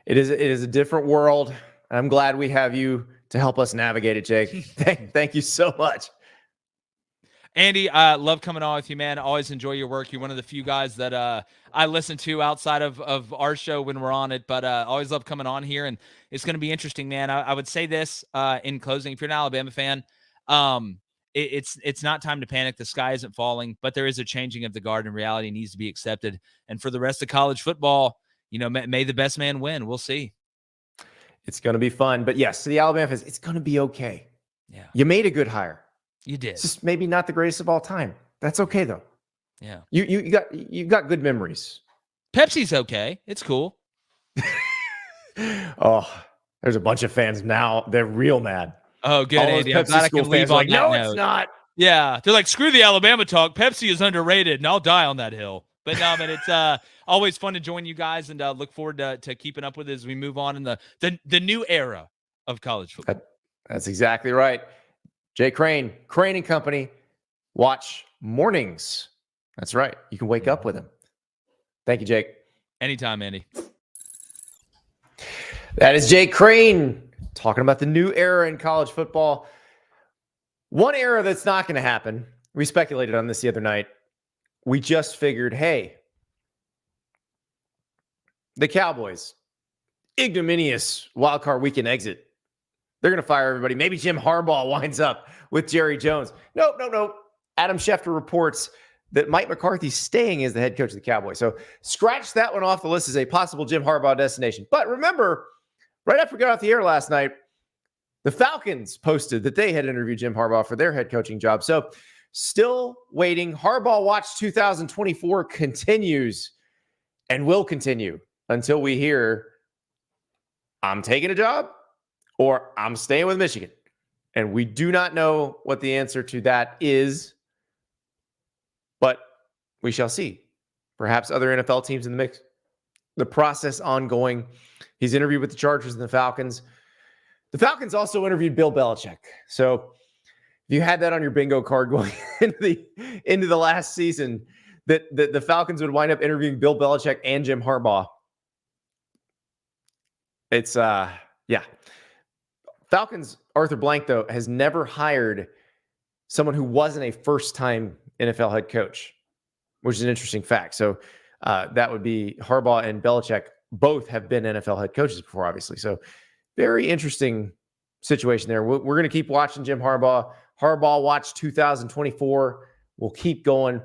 It is a different world. I'm glad we have you to help us navigate it, Jake. Thank you so much. Andy, I love coming on with you, man. I always enjoy your work. You're one of the few guys that I listen to outside of our show when we're on it, but always love coming on here, and it's going to be interesting, man. I would say this in closing. If you're an Alabama fan, it's not time to panic. The sky isn't falling, but there is a changing of the guard, and reality needs to be accepted. And for the rest of college football, may the best man win. We'll see. It's going to be fun. But yes, to the Alabama fans, it's going to be okay. Yeah. You made a good hire. You did. It's just maybe not the greatest of all time. That's okay though. Yeah. You got good memories. Pepsi's okay. It's cool. Oh, there's a bunch of fans now. They're real mad. Oh, good, Andy. I'm glad I can leave on that note. No, it's not. Yeah. They're like, screw the Alabama talk. Pepsi is underrated, and I'll die on that hill. But no, man, it's always fun to join you guys, and look forward to keeping up with it as we move on in the new era of college football. That's exactly right. Jay Crain and Company, watch mornings. That's right. You can wake up with him. Thank you, Jake. Anytime, Andy. That is Jay Crain talking about the new era in college football. One era that's not going to happen, we speculated on this the other night. We just figured, hey, the Cowboys, ignominious wildcard weekend exit. They're going to fire everybody. Maybe Jim Harbaugh winds up with Jerry Jones. Nope. Adam Schefter reports that Mike McCarthy's staying as the head coach of the Cowboys. So scratch that one off the list as a possible Jim Harbaugh destination. But remember, right after we got off the air last night, the Falcons posted that they had interviewed Jim Harbaugh for their head coaching job. So still waiting. Harbaugh Watch 2024 continues and will continue until we hear I'm taking a job or I'm staying with Michigan. And we do not know what the answer to that is, but we shall see. Perhaps other NFL teams in the mix. The process ongoing. He's interviewed with the Chargers and the Falcons. The Falcons also interviewed Bill Belichick. So if you had that on your bingo card going into the last season, that the Falcons would wind up interviewing Bill Belichick and Jim Harbaugh. It's yeah. Falcons, Arthur Blank, though, has never hired someone who wasn't a first-time NFL head coach, which is an interesting fact. So that would be Harbaugh and Belichick. Both have been NFL head coaches before, obviously. So very interesting situation there. We're going to keep watching Jim Harbaugh. Harbaugh Watch 2024 will keep going.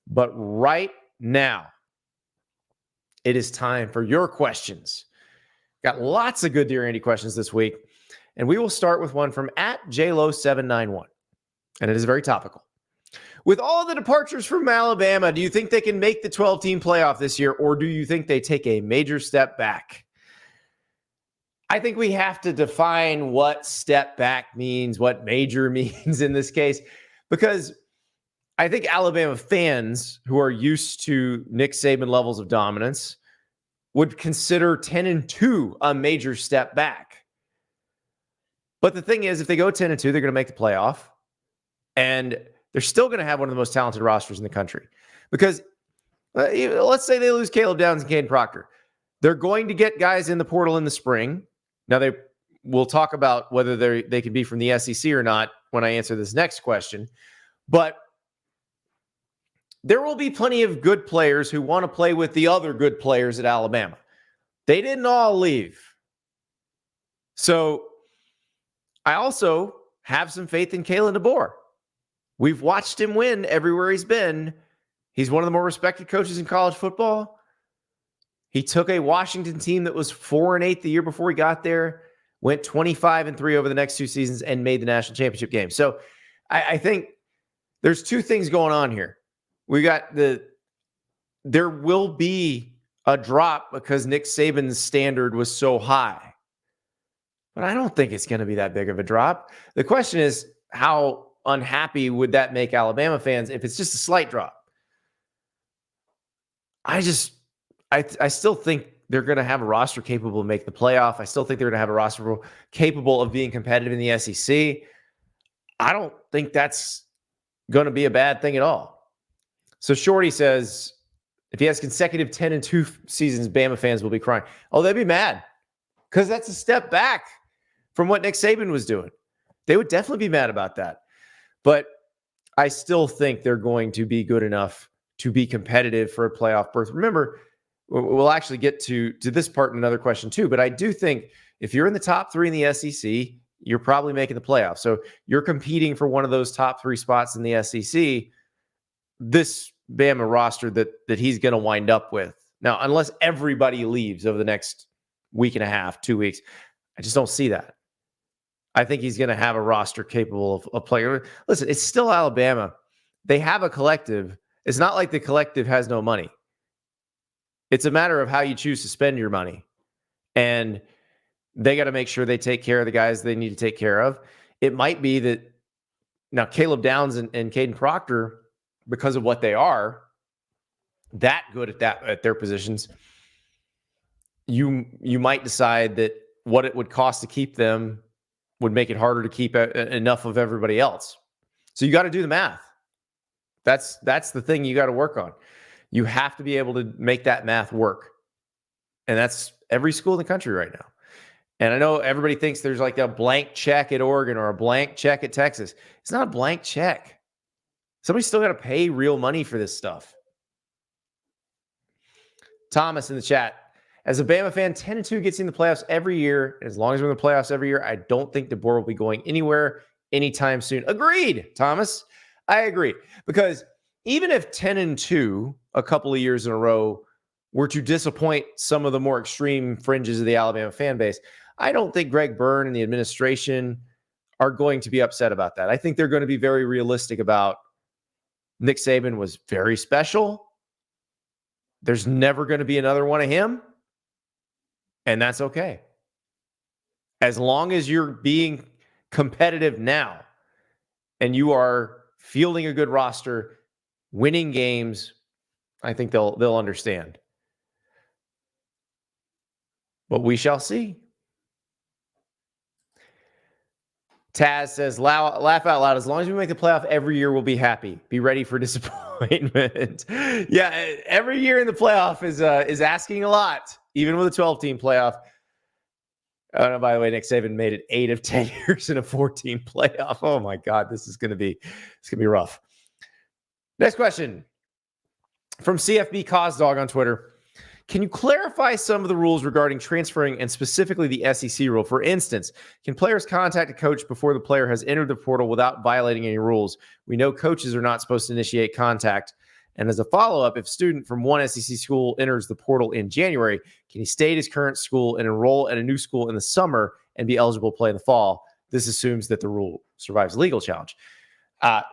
But right now, it is time for your questions. Got lots of good Dear Andy questions this week. And we will start with one from @JLo791. And it is very topical. With all the departures from Alabama, do you think they can make the 12-team playoff this year, or do you think they take a major step back? I think we have to define what step back means, what major means in this case, because I think Alabama fans who are used to Nick Saban levels of dominance would consider 10-2 a major step back. But the thing is, if they go 10-2, they're going to make the playoff. And they're still going to have one of the most talented rosters in the country. Because let's say they lose Caleb Downs and Kadyn Proctor. They're going to get guys in the portal in the spring. Now, we'll talk about whether they can be from the SEC or not when I answer this next question. But there will be plenty of good players who want to play with the other good players at Alabama. They didn't all leave. So I also have some faith in Kalen DeBoer. We've watched him win everywhere he's been. He's one of the more respected coaches in college football. He took a Washington team that was 4-8 the year before he got there, went 25-3 over the next two seasons, and made the national championship game. So I think there's two things going on here. We got there will be a drop because Nick Saban's standard was so high. But I don't think it's going to be that big of a drop. The question is, how unhappy would that make Alabama fans if it's just a slight drop? I still think they're going to have a roster capable of making the playoff. I still think they're going to have a roster capable of being competitive in the SEC. I don't think that's going to be a bad thing at all. So Shorty says, if he has consecutive 10-2 seasons, Bama fans will be crying. Oh, they'd be mad because that's a step back from what Nick Saban was doing. They would definitely be mad about that. But I still think they're going to be good enough to be competitive for a playoff berth. Remember, we'll actually get to this part in another question too, but I do think if you're in the top three in the SEC, you're probably making the playoffs. So you're competing for one of those top three spots in the SEC. This Bama roster that he's going to wind up with. Now, unless everybody leaves over the next week and a half, 2 weeks, I just don't see that. I think he's going to have a roster capable of playing. Listen, it's still Alabama. They have a collective. It's not like the collective has no money. It's a matter of how you choose to spend your money. And they got to make sure they take care of the guys they need to take care of. It might be that now Caleb Downs and Kadyn Proctor, because of what they are, that good at their positions, you might decide that what it would cost to keep them would make it harder to keep enough of everybody else. So you got to do the math. That's the thing you got to work on. You have to be able to make that math work. And that's every school in the country right now. And I know everybody thinks there's like a blank check at Oregon or a blank check at Texas. It's not a blank check. Somebody's still got to pay real money for this stuff. Thomas in the chat. As a Bama fan, 10-2 gets in the playoffs every year. As long as we're in the playoffs every year, I don't think DeBoer will be going anywhere anytime soon. Agreed, Thomas. I agree. Because even if 10-2 a couple of years in a row were to disappoint some of the more extreme fringes of the Alabama fan base, I don't think Greg Byrne and the administration are going to be upset about that. I think they're going to be very realistic about Nick Saban was very special. There's never going to be another one of him. And that's okay. As long as you're being competitive now and you are fielding a good roster, winning games, I think they'll understand. But we shall see. Taz says, laugh out loud. As long as we make the playoff every year, we'll be happy. Be ready for disappointment. Yeah, every year in the playoff is asking a lot, even with a 12-team playoff. Oh, no, by the way, Nick Saban made it 8 of 10 years in a 14 playoff. Oh my God, it's gonna be rough. Next question from CFB Causdog on Twitter. Can you clarify some of the rules regarding transferring and specifically the SEC rule? For instance, can players contact a coach before the player has entered the portal without violating any rules? We know coaches are not supposed to initiate contact. And as a follow-up, if a student from one SEC school enters the portal in January, can he stay at his current school and enroll at a new school in the summer and be eligible to play in the fall? This assumes that the rule survives the legal challenge.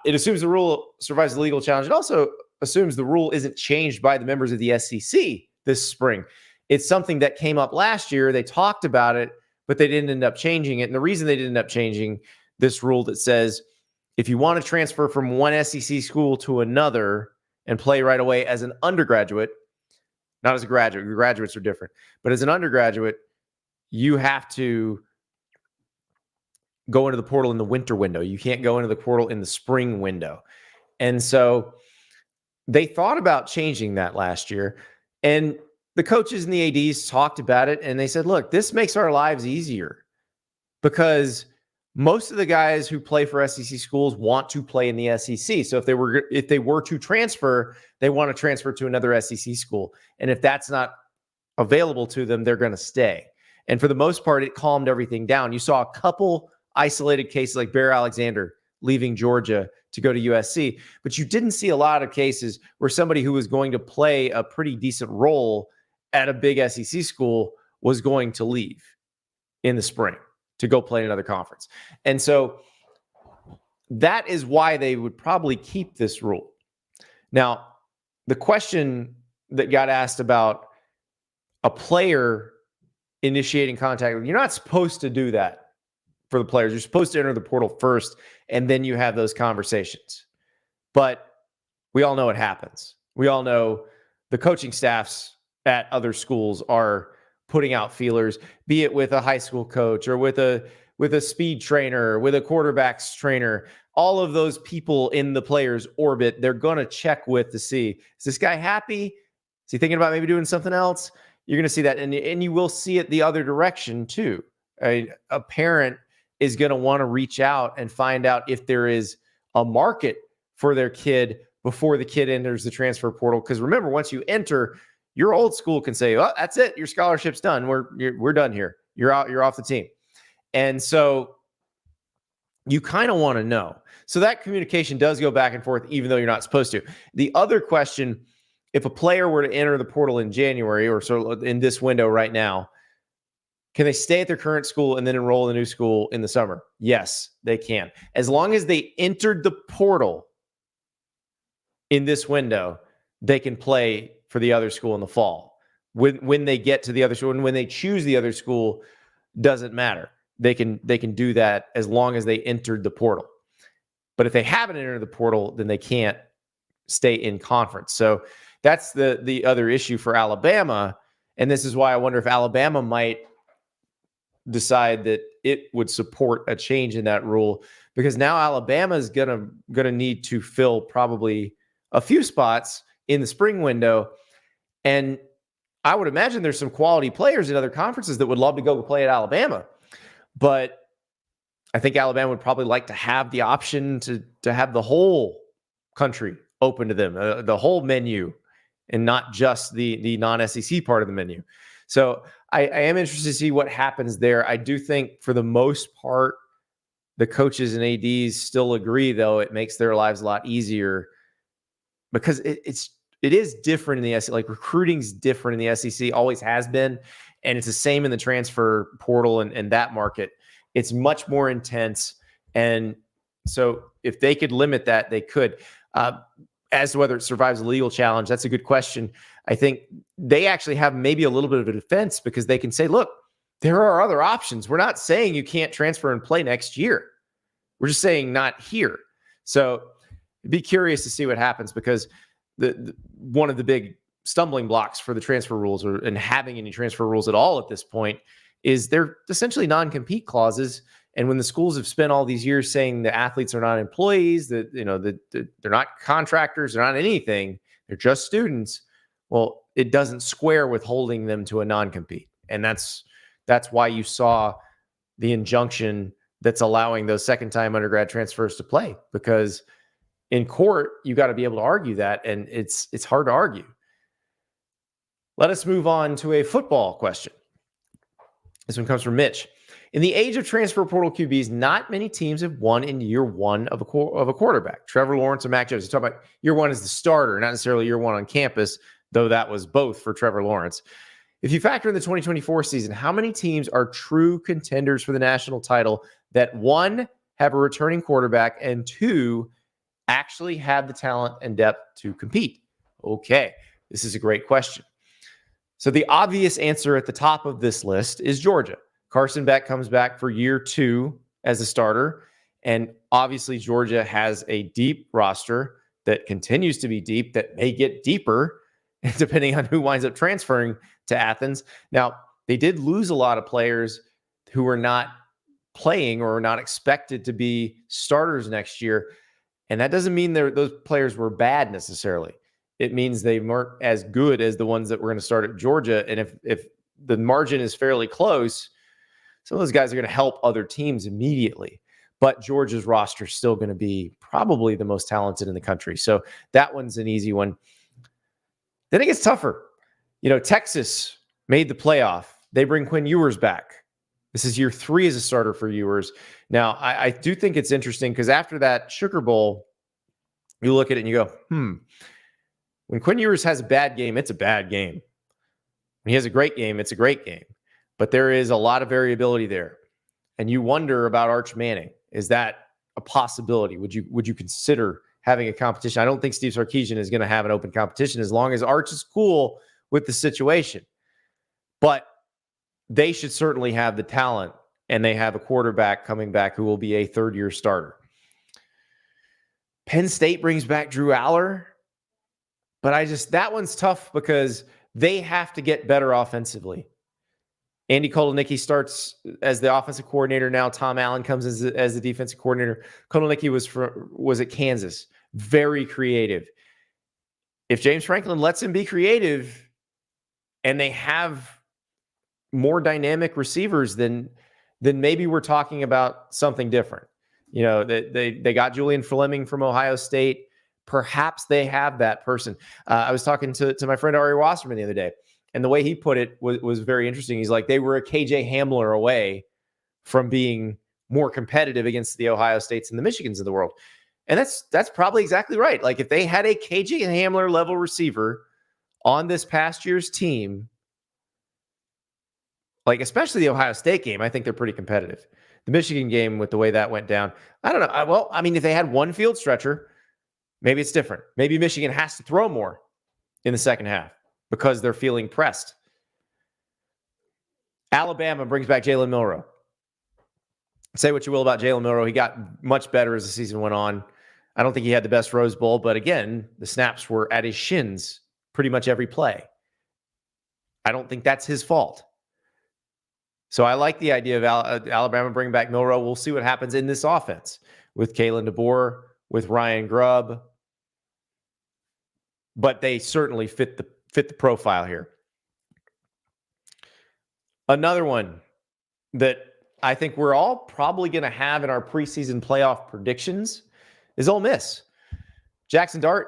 It assumes the rule survives the legal challenge. It also assumes the rule isn't changed by the members of the SEC this spring. It's something that came up last year. They talked about it, but they didn't end up changing it. And the reason they didn't end up changing this rule that says if you want to transfer from one SEC school to another and play right away as an undergraduate, not as a graduate, graduates are different, but as an undergraduate, you have to go into the portal in the winter window. You can't go into the portal in the spring window. And so they thought about changing that last year. And the coaches and the ADs talked about it, and they said, look, this makes our lives easier because most of the guys who play for SEC schools want to play in the SEC. So if they were to transfer, they want to transfer to another SEC school. And if that's not available to them, they're going to stay. And for the most part, it calmed everything down. You saw a couple isolated cases like Bear Alexander leaving Georgia to go to USC, but you didn't see a lot of cases where somebody who was going to play a pretty decent role at a big SEC school was going to leave in the spring to go play in another conference. And so that is why they would probably keep this rule. Now, the question that got asked about a player initiating contact, you're not supposed to do that for the players. You're supposed to enter the portal first, and then you have those conversations. But we all know it happens. We all know the coaching staffs at other schools are putting out feelers, be it with a high school coach or with a speed trainer, with a quarterbacks trainer. All of those people in the player's orbit, they're going to check with to see, is this guy happy? Is he thinking about maybe doing something else? You're going to see that. And you will see it the other direction too. A parent is going to want to reach out and find out if there is a market for their kid before the kid enters the transfer portal. Because remember, once you enter, your old school can say, "Oh, that's it. Your scholarship's done. We're done here. You're out. You're off the team." And so you kind of want to know. So that communication does go back and forth, even though you're not supposed to. The other question, if a player were to enter the portal in January or so in this window right now, can they stay at their current school and then enroll in a new school in the summer? Yes, they can. As long as they entered the portal in this window, they can play for the other school in the fall. When they get to the other school and when they choose the other school, doesn't matter. They can do that as long as they entered the portal. But if they haven't entered the portal, then they can't stay in conference. So that's the other issue for Alabama. And this is why I wonder if Alabama might decide that it would support a change in that rule, because now Alabama is gonna need to fill probably a few spots in the spring window. And I would imagine there's some quality players in other conferences that would love to go play at Alabama. But I think Alabama would probably like to have the option to have the whole country open to them, the whole menu, and not just the non-SEC part of the menu. So I am interested to see what happens there. I do think for the most part, the coaches and ADs still agree, though, it makes their lives a lot easier because it is different in the SEC. Like recruiting's different in the SEC, always has been. And it's the same in the transfer portal and that market. It's much more intense. And so if they could limit that, they could. As to whether it survives a legal challenge, that's a good question. I think they actually have maybe a little bit of a defense because they can say, look, there are other options. We're not saying you can't transfer and play next year. We're just saying not here. So be curious to see what happens because the one of the big stumbling blocks for the transfer rules and having any transfer rules at all at this point is they're essentially non-compete clauses. And when the schools have spent all these years saying the athletes are not employees, that they're not contractors, they're not anything, they're just students. Well, it doesn't square with holding them to a non-compete. And that's why you saw the injunction that's allowing those second-time undergrad transfers to play, because in court, you got to be able to argue that, and it's hard to argue. Let us move on to a football question. This one comes from Mitch. In the age of transfer portal QBs, not many teams have won in year one of a quarterback. Trevor Lawrence and Mac Jones. You talk about year one as the starter, not necessarily year one on campus, though that was both for Trevor Lawrence. If you factor in the 2024 season, how many teams are true contenders for the national title that, one, have a returning quarterback, and two, actually have the talent and depth to compete? Okay, this is a great question. So the obvious answer at the top of this list is Georgia. Carson Beck comes back for year two as a starter. And obviously Georgia has a deep roster that continues to be deep, that may get deeper depending on who winds up transferring to Athens. Now, they did lose a lot of players who were not playing or not expected to be starters next year. And that doesn't mean those players were bad necessarily. It means they weren't as good as the ones that were going to start at Georgia. And if the margin is fairly close, some of those guys are going to help other teams immediately. But Georgia's roster is still going to be probably the most talented in the country. So that one's an easy one. Then it gets tougher. Texas made the playoff. They bring Quinn Ewers back. This is year three as a starter for Ewers. Now, I do think it's interesting because after that Sugar Bowl, you look at it and you go, when Quinn Ewers has a bad game, it's a bad game. When he has a great game, it's a great game. But there is a lot of variability there. And you wonder about Arch Manning. Is that a possibility? Would you consider having a competition? I don't think Steve Sarkisian is going to have an open competition as long as Arch is cool with the situation. But they should certainly have the talent, and they have a quarterback coming back who will be a third-year starter. Penn State brings back Drew Aller. But that one's tough because they have to get better offensively. Andy Kotelnicki starts as the offensive coordinator. Now Tom Allen comes as the defensive coordinator. Kotelnicki was at Kansas. Very creative. If James Franklin lets him be creative and they have more dynamic receivers, then maybe we're talking about something different. They got Julian Fleming from Ohio State. Perhaps they have that person. I was talking to my friend Ari Wasserman the other day, and the way he put it was very interesting. He's like, they were a KJ Hamler away from being more competitive against the Ohio States and the Michigans of the world. And that's probably exactly right. Like if they had a KJ Hamler level receiver on this past year's team, like especially the Ohio State game, I think they're pretty competitive. The Michigan game, with the way that went down, I don't know. Well, I mean, if they had one field stretcher, maybe it's different. Maybe Michigan has to throw more in the second half because they're feeling pressed. Alabama brings back Jalen Milroe. Say what you will about Jalen Milroe. He got much better as the season went on. I don't think he had the best Rose Bowl, but again, the snaps were at his shins pretty much every play. I don't think that's his fault. So I like the idea of Alabama bringing back Milroe. We'll see what happens in this offense with Kalen DeBoer, with Ryan Grubb. But they certainly fit the profile here. Another one that I think we're all probably going to have in our preseason playoff predictions is Ole Miss. Jackson Dart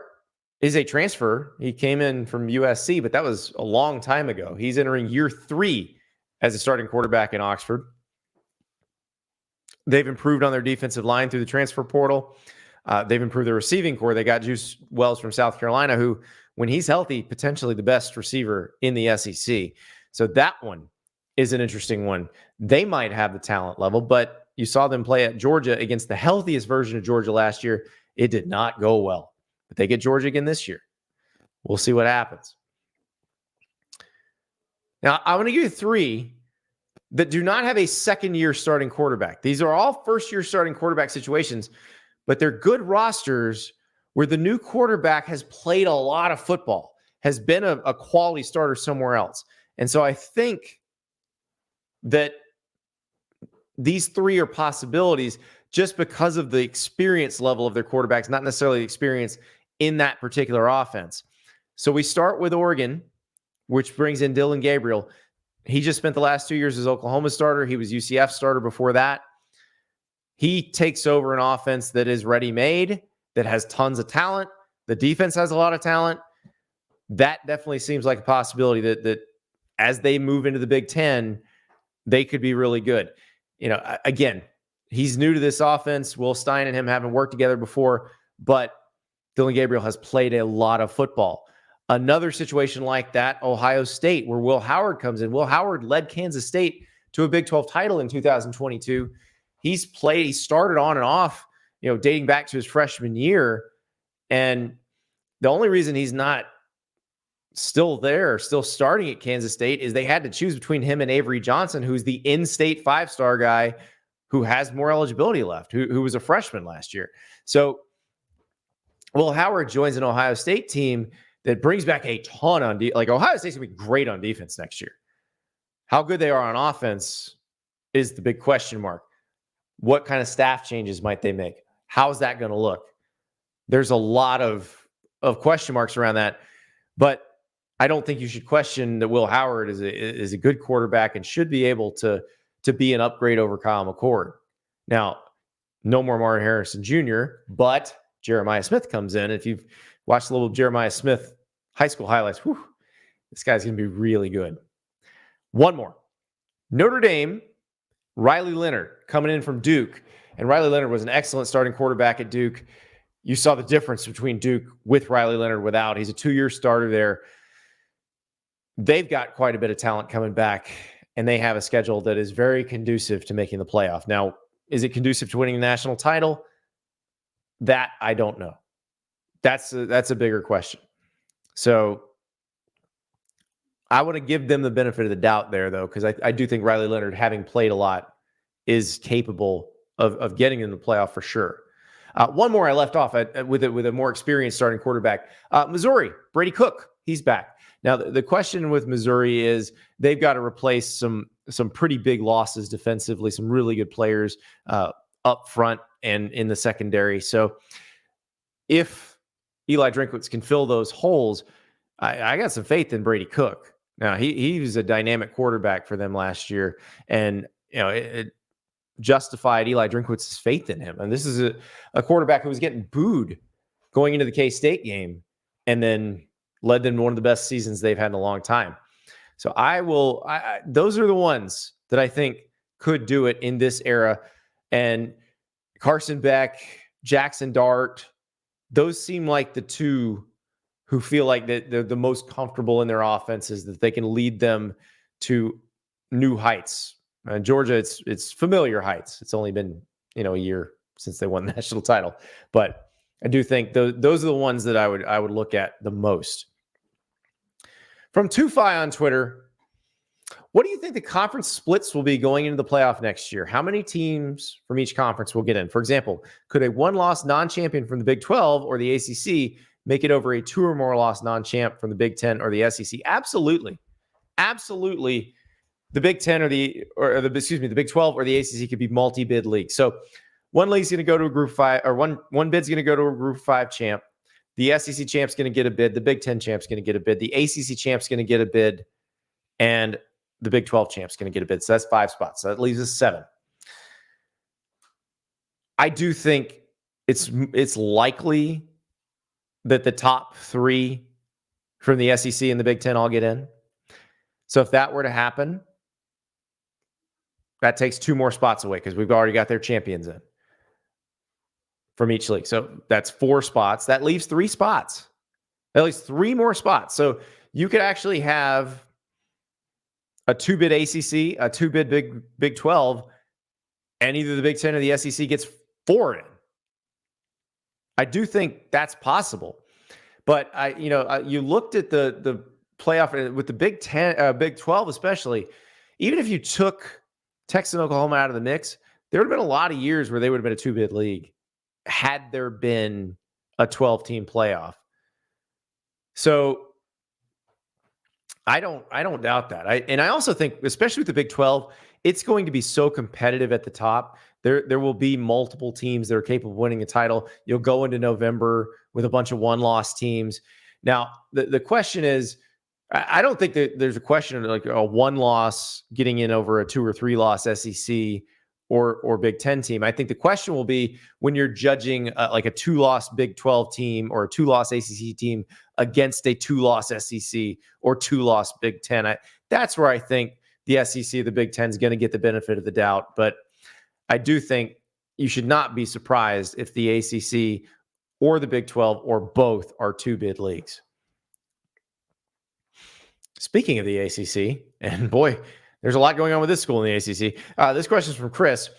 is a transfer. He came in from USC, but that was a long time ago. He's entering year 3 as a starting quarterback in Oxford. They've improved on their defensive line through the transfer portal. They've improved their receiving core. They got Juice Wells from South Carolina, who, when he's healthy, potentially the best receiver in the SEC. So that one is an interesting one. They might have the talent level, but you saw them play at Georgia against the healthiest version of Georgia last year. It did not go well. But they get Georgia again this year. We'll see what happens. Now, I'm going to give you 3 that do not have a second-year starting quarterback. These are all first-year starting quarterback situations, but they're good rosters where the new quarterback has played a lot of football, has been a quality starter somewhere else. And so I think that these 3 are possibilities just because of the experience level of their quarterbacks, not necessarily the experience in that particular offense. So we start with Oregon, which brings in Dillon Gabriel. He just spent the last 2 years as Oklahoma starter. He was UCF starter before that. He takes over an offense that is ready-made, that has tons of talent. The defense has a lot of talent. That definitely seems like a possibility that as they move into the Big Ten, they could be really good. You know, again, he's new to this offense. Will Stein and him haven't worked together before, but Dillon Gabriel has played a lot of football. Another situation like that, Ohio State, where Will Howard comes in. Will Howard led Kansas State to a Big 12 title in 2022. He started on and off, dating back to his freshman year. And the only reason he's not still starting at Kansas State is they had to choose between him and Avery Johnson, who's the in-state 5-star guy who has more eligibility left, who was a freshman last year. So Will Howard joins an Ohio State team that brings back a ton on Ohio State's going to be great on defense next year. How good they are on offense is the big question mark. What kind of staff changes might they make? How's that going to look? There's a lot of question marks around that, but I don't think you should question that Will Howard is a good quarterback and should be able to be an upgrade over Kyle McCord. Now, no more Martin Harrison Jr., but Jeremiah Smith comes in. If you've watched a little Jeremiah Smith high school highlights, this guy's going to be really good. One more. Notre Dame, Riley Leonard coming in from Duke. And Riley Leonard was an excellent starting quarterback at Duke. You saw the difference between Duke with Riley Leonard without. He's a 2-year starter there. They've got quite a bit of talent coming back, and they have a schedule that is very conducive to making the playoff. Now, is it conducive to winning the national title? That I don't know. That's a bigger question. So I want to give them the benefit of the doubt there, though, because I do think Riley Leonard, having played a lot, is capable of getting in the playoff for sure. One more I left off with a more experienced starting quarterback. Missouri, Brady Cook, he's back. Now, the question with Missouri is they've got to replace some pretty big losses defensively, some really good players up front and in the secondary. So if Eli Drinkwitz can fill those holes, I got some faith in Brady Cook. Now, he was a dynamic quarterback for them last year, and it justified Eli Drinkwitz's faith in him. And this is a quarterback who was getting booed going into the K-State game and then led them to one of the best seasons they've had in a long time. So those are the ones that I think could do it in this era. And Carson Beck, Jackson Dart, those seem like the two who feel like that they're the most comfortable in their offenses, that they can lead them to new heights. Georgia, it's familiar heights. It's only been a year since they won the national title, but I do think those are the ones that I would look at the most. From Tufi on Twitter, what do you think the conference splits will be going into the playoff next year? How many teams from each conference will get in? For example, could a one-loss non-champion from the Big 12 or the ACC make it over a 2 or more loss non-champ from the Big 10 or the SEC? Absolutely. Absolutely. The Big 10 or the Big 12 or the ACC could be multi-bid leagues. So one league's going to go to a Group 5, or one bid's going to go to a Group 5 champ. The SEC champ's going to get a bid. The Big 10 champ's going to get a bid. The ACC champ's going to get a bid. And the Big 12 champ's going to get a bid. So that's 5 spots. So that leaves us 7. I do think it's likely that the top 3 from the SEC and the Big 10 all get in. So if that were to happen, that takes 2 more spots away because we've already got their champions in from each league. So that's 4 spots. That leaves 3 spots. At least 3 more spots. So you could actually have a 2-bid ACC, a 2-bid Big 12, and either the Big 10 or the SEC gets 4 in. I do think that's possible. But you looked at the playoff with the Big 10, Big 12 especially. Even if you took Texas and Oklahoma out of the mix, there would have been a lot of years where they would have been a 2-bid league had there been a 12-team playoff. So I don't doubt that. I also think, especially with the Big 12, it's going to be so competitive at the top. There will be multiple teams that are capable of winning a title. You'll go into November with a bunch of one-loss teams. Now, the question is, I don't think that there's a question of like a 1-loss getting in over a 2 or 3-loss SEC or Big 10 team. I think the question will be when you're judging like a 2-loss Big 12 team or a 2-loss ACC team against a 2-loss SEC or 2-loss Big 10. That's where I think the SEC, the Big 10 is going to get the benefit of the doubt. But I do think you should not be surprised if the ACC or the Big 12 or both are 2-bid leagues. Speaking of the ACC, and boy, there's a lot going on with this school in the ACC. This question is from Chris.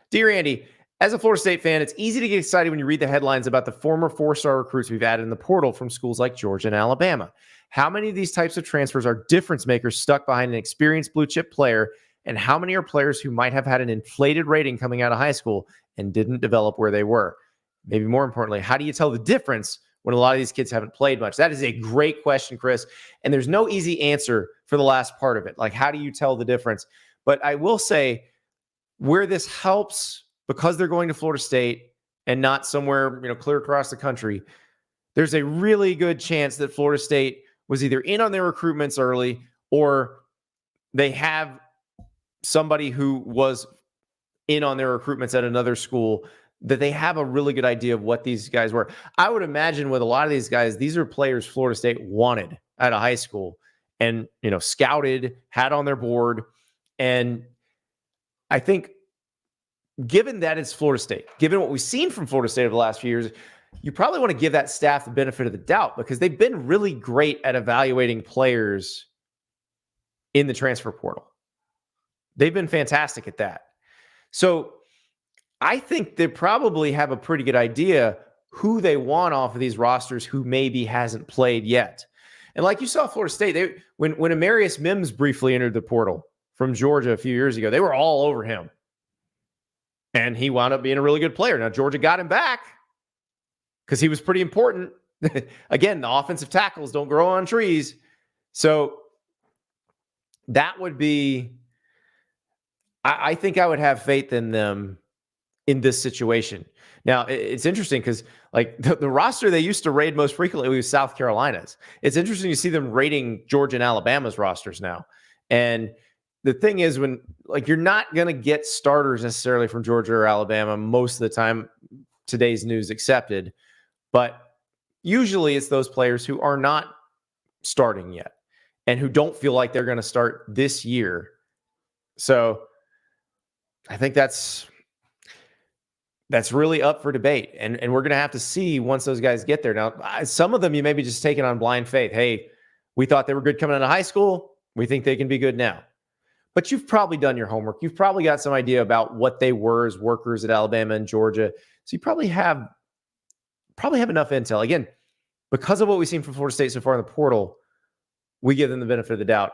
Dear Andy, as a Florida State fan, it's easy to get excited when you read the headlines about the former 4-star recruits we've added in the portal from schools like Georgia and Alabama. How many of these types of transfers are difference makers stuck behind an experienced blue chip player? And how many are players who might have had an inflated rating coming out of high school and didn't develop where they were? Maybe more importantly, how do you tell the difference when a lot of these kids haven't played much? That is a great question, Chris. And there's no easy answer for the last part of it. Like, how do you tell the difference? But I will say where this helps, because they're going to Florida State and not somewhere, clear across the country, there's a really good chance that Florida State was either in on their recruitments early or they have somebody who was in on their recruitments at another school, that they have a really good idea of what these guys were. I would imagine with a lot of these guys, these are players Florida State wanted out of high school and, scouted, had on their board. And I think given that it's Florida State, given what we've seen from Florida State over the last few years, you probably want to give that staff the benefit of the doubt because they've been really great at evaluating players in the transfer portal. They've been fantastic at that. So I think they probably have a pretty good idea who they want off of these rosters who maybe hasn't played yet. And like you saw Florida State, when Amarius Mims briefly entered the portal from Georgia a few years ago, they were all over him. And he wound up being a really good player. Now, Georgia got him back because he was pretty important. Again, the offensive tackles don't grow on trees. So that would be, I think I would have faith in them in this situation. Now, it's interesting because like the roster they used to raid most frequently was South Carolina's. It's interesting to see them raiding Georgia and Alabama's rosters now. And the thing is, when like you're not going to get starters necessarily from Georgia or Alabama most of the time, today's news accepted, but usually it's those players who are not starting yet and who don't feel like they're going to start this year. So I think that's really up for debate. And we're going to have to see once those guys get there. Now, some of them you may be just taking on blind faith. Hey, we thought they were good coming out of high school. We think they can be good now. But you've probably done your homework. You've probably got some idea about what they were as workers at Alabama and Georgia. So you probably have enough intel. Again, because of what we've seen from Florida State so far in the portal, we give them the benefit of the doubt.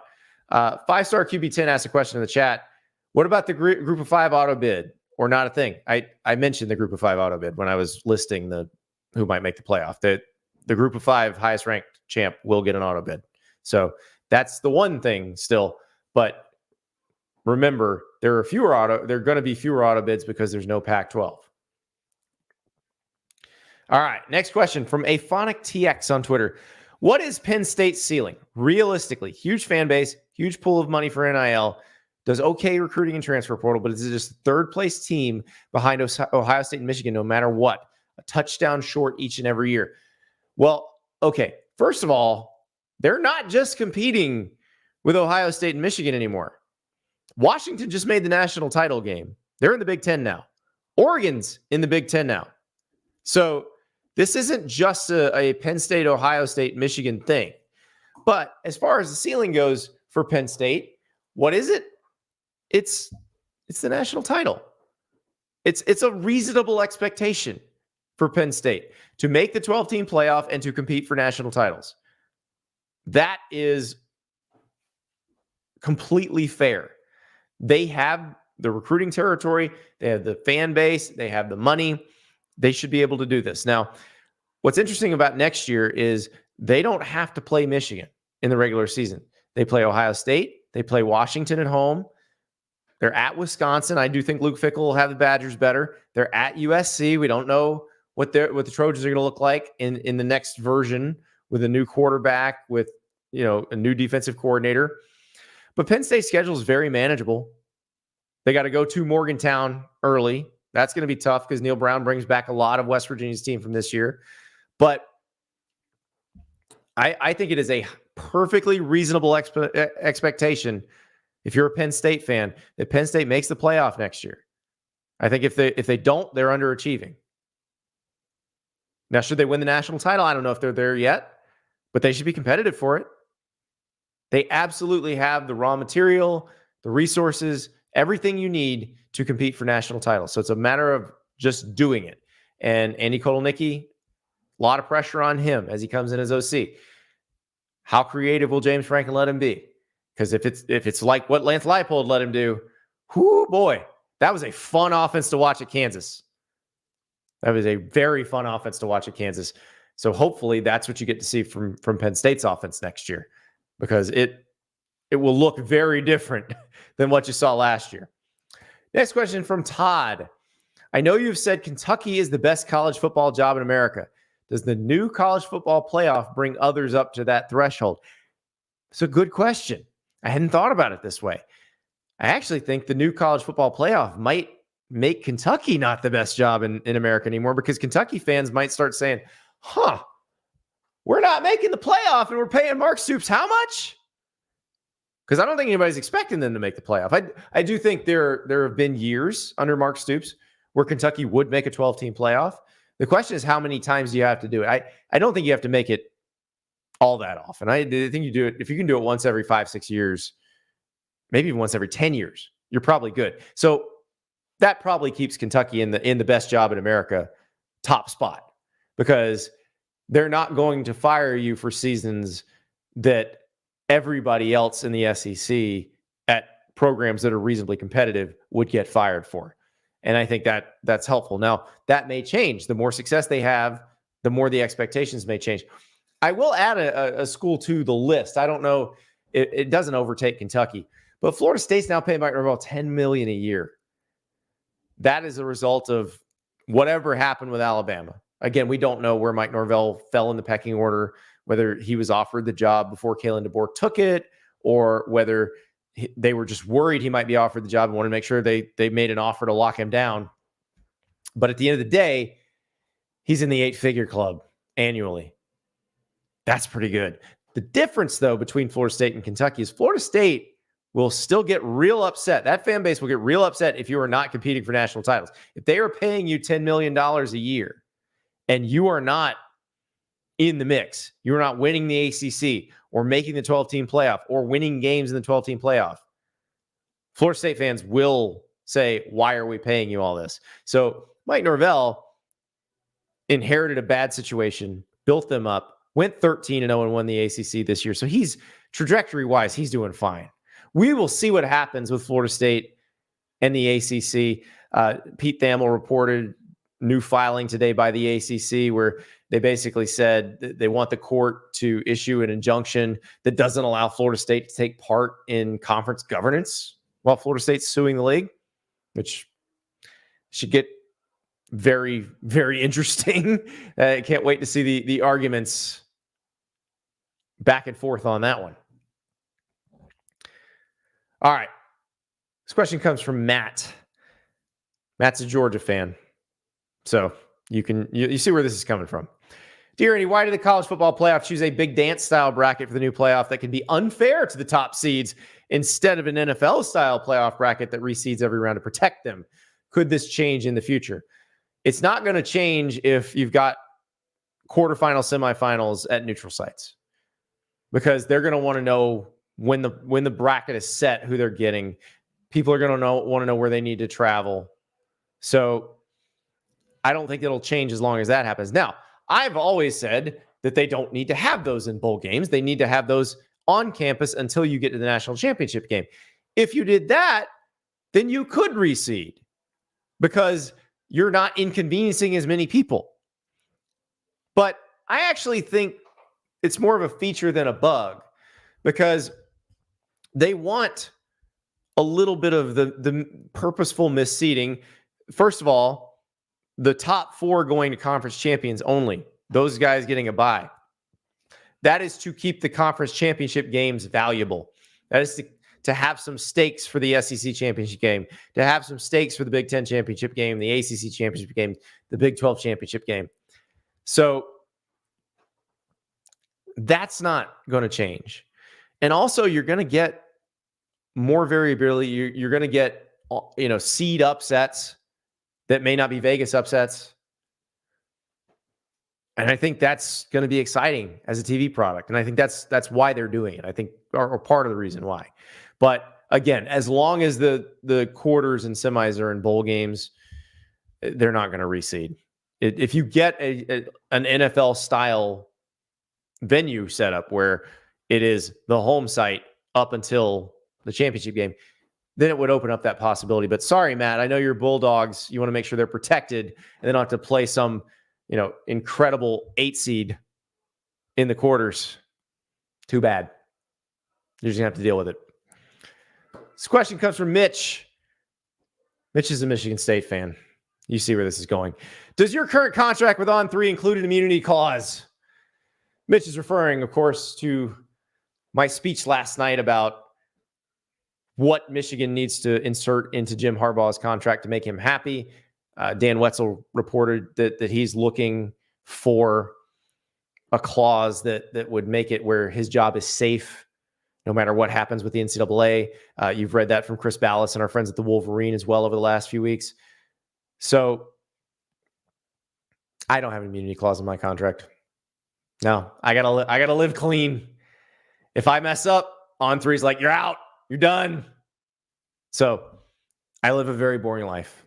5-star QB10 asked a question in the chat. What about the group of 5 auto bid or not a thing? I mentioned the group of 5 auto bid when I was listing who might make the playoff. The group of 5 highest ranked champ will get an auto bid. So that's the one thing still. But remember, there are going to be fewer auto bids because there's no Pac-12. All right, next question from Aphonic TX on Twitter. What is Penn State's ceiling? Realistically, huge fan base, huge pool of money for NIL, does okay recruiting and transfer portal, but it's just the third place team behind Ohio State and Michigan, no matter what, a touchdown short each and every year. Well, okay, first of all, they're not just competing with Ohio State and Michigan anymore. Washington just made the national title game. They're in the Big Ten now. Oregon's in the Big Ten now. So this isn't just a Penn State, Ohio State, Michigan thing. But as far as the ceiling goes for Penn State, what is it? It's the national title. It's a reasonable expectation for Penn State to make the 12-team playoff and to compete for national titles. That is completely fair. They have the recruiting territory, they have the fan base, they have the money. They should be able to do this. Now, what's interesting about next year is they don't have to play Michigan in the regular season. They play Ohio State, they play Washington at home. They're at Wisconsin. I do think Luke Fickell will have the Badgers better. They're at USC. We don't know what the Trojans are going to look like in the next version with a new quarterback, with a new defensive coordinator. But Penn State's schedule is very manageable. They got to go to Morgantown early. That's going to be tough because Neil Brown brings back a lot of West Virginia's team from this year. But I think it is a perfectly reasonable expectation, if you're a Penn State fan, that Penn State makes the playoff next year. I think if they don't, they're underachieving. Now, should they win the national title? I don't know if they're there yet, but they should be competitive for it. They absolutely have the raw material, the resources, everything you need to compete for national titles. So it's a matter of just doing it. And Andy Kotelnicki, a lot of pressure on him as he comes in as OC. How creative will James Franklin let him be? Because if it's like what Lance Leipold let him do, whoo boy, that was a fun offense to watch at Kansas. That was a very fun offense to watch at Kansas. So hopefully that's what you get to see from Penn State's offense next year, because it will look very different than what you saw last year. Next question from Todd. I know you've said Kentucky is the best college football job in America. Does the new college football playoff bring others up to that threshold? It's a good question. I hadn't thought about it this way. I actually think the new college football playoff might make Kentucky not the best job in America anymore, because Kentucky fans might start saying, we're not making the playoff and we're paying Mark Stoops how much? Because I don't think anybody's expecting them to make the playoff. I do think there have been years under Mark Stoops where Kentucky would make a 12-team playoff. The question is, how many times do you have to do it? I don't think you have to make it all that often. I think you do it, if you can do it once every 5-6 years, maybe even once every 10 years, you're probably good. So that probably keeps Kentucky in the best job in America top spot, because they're not going to fire you for seasons that everybody else in the SEC at programs that are reasonably competitive would get fired for. And I think that's helpful. Now, that may change. The more success they have, the more the expectations may change. I will add a school to the list. I don't know. It doesn't overtake Kentucky, but Florida State's now paying Mike Norvell $10 million a year. That is a result of whatever happened with Alabama. Again, we don't know where Mike Norvell fell in the pecking order, whether he was offered the job before Kalen DeBoer took it, or whether they were just worried he might be offered the job and wanted to make sure they made an offer to lock him down. But at the end of the day, he's in the 8-figure club annually. That's pretty good. The difference, though, between Florida State and Kentucky is Florida State will still get real upset. That fan base will get real upset if you are not competing for national titles. If they are paying you $10 million a year and you are not in the mix, you're not winning the ACC or making the 12-team playoff or winning games in the 12-team playoff, Florida State fans will say, why are we paying you all this? So Mike Norvell inherited a bad situation, built them up, went 13-0 and won the ACC this year. So he's, trajectory-wise, he's doing fine. We will see what happens with Florida State and the ACC. Pete Thamel reported new filing today by the ACC where they basically said that they want the court to issue an injunction that doesn't allow Florida State to take part in conference governance while Florida State's suing the league, which should get very, very interesting. I can't wait to see the arguments back and forth on that one. All right. This question comes from Matt. Matt's a Georgia fan. So you see where this is coming from. Dear Andy, why did the college football playoff choose a big dance style bracket for the new playoff that can be unfair to the top seeds instead of an NFL style playoff bracket that reseeds every round to protect them? Could this change in the future? It's not going to change if you've got quarterfinal, semifinals at neutral sites, because they're going to want to know when the bracket is set, who they're getting. People are going to want to know where they need to travel. So I don't think it'll change as long as that happens. Now, I've always said that they don't need to have those in bowl games. They need to have those on campus until you get to the national championship game. If you did that, then you could reseed because you're not inconveniencing as many people. But I actually think it's more of a feature than a bug, because they want a little bit of the purposeful misseeding. First of all, the top 4 going to conference champions only, those guys getting a bye. That is to keep the conference championship games valuable. That is to have some stakes for the SEC championship game, to have some stakes for the Big Ten championship game, the ACC championship game, the Big 12 championship game. So that's not going to change. And also, you're going to get more variability. You're going to get, seed upsets that may not be Vegas upsets. And I think that's going to be exciting as a TV product. And I think that's why they're doing it. I think, or part of the reason why. But again, as long as the quarters and semis are in bowl games, they're not going to reseed. If you get an NFL style venue setup where it is the home site up until the championship game, then it would open up that possibility. But sorry, Matt, I know you're Bulldogs. You want to make sure they're protected and they don't have to play some, incredible 8 seed in the quarters. Too bad. You're just going to have to deal with it. This question comes from Mitch. Mitch is a Michigan State fan. You see where this is going. Does your current contract with On3 include an immunity clause? Mitch is referring, of course, to my speech last night about what Michigan needs to insert into Jim Harbaugh's contract to make him happy. Dan Wetzel reported that he's looking for a clause that would make it where his job is safe no matter what happens with the NCAA. You've read that from Chris Ballas and our friends at the Wolverine as well over the last few weeks. So I don't have an immunity clause in my contract. No, I gotta live clean. If I mess up, On3's like, you're out, you're done. So I live a very boring life,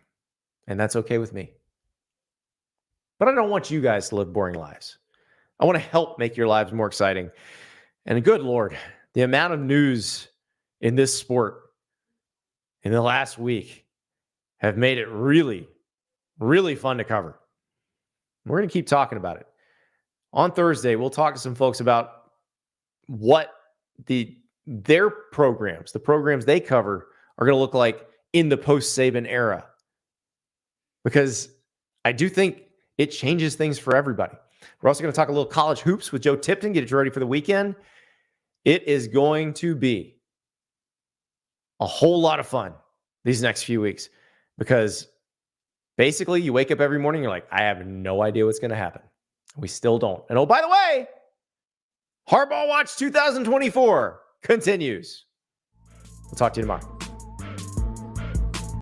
and that's okay with me. But I don't want you guys to live boring lives. I want to help make your lives more exciting. And good Lord, the amount of news in this sport in the last week have made it really, really fun to cover. We're going to keep talking about it. On Thursday, we'll talk to some folks about what their programs, the programs they cover, are going to look like in the post-Saban era. Because I do think it changes things for everybody. We're also going to talk a little college hoops with Joe Tipton, get you ready for the weekend. It is going to be a whole lot of fun these next few weeks, because basically you wake up every morning, you're like, I have no idea what's going to happen. We still don't. And oh, by the way, Harbaugh Watch 2024 continues. We'll talk to you tomorrow.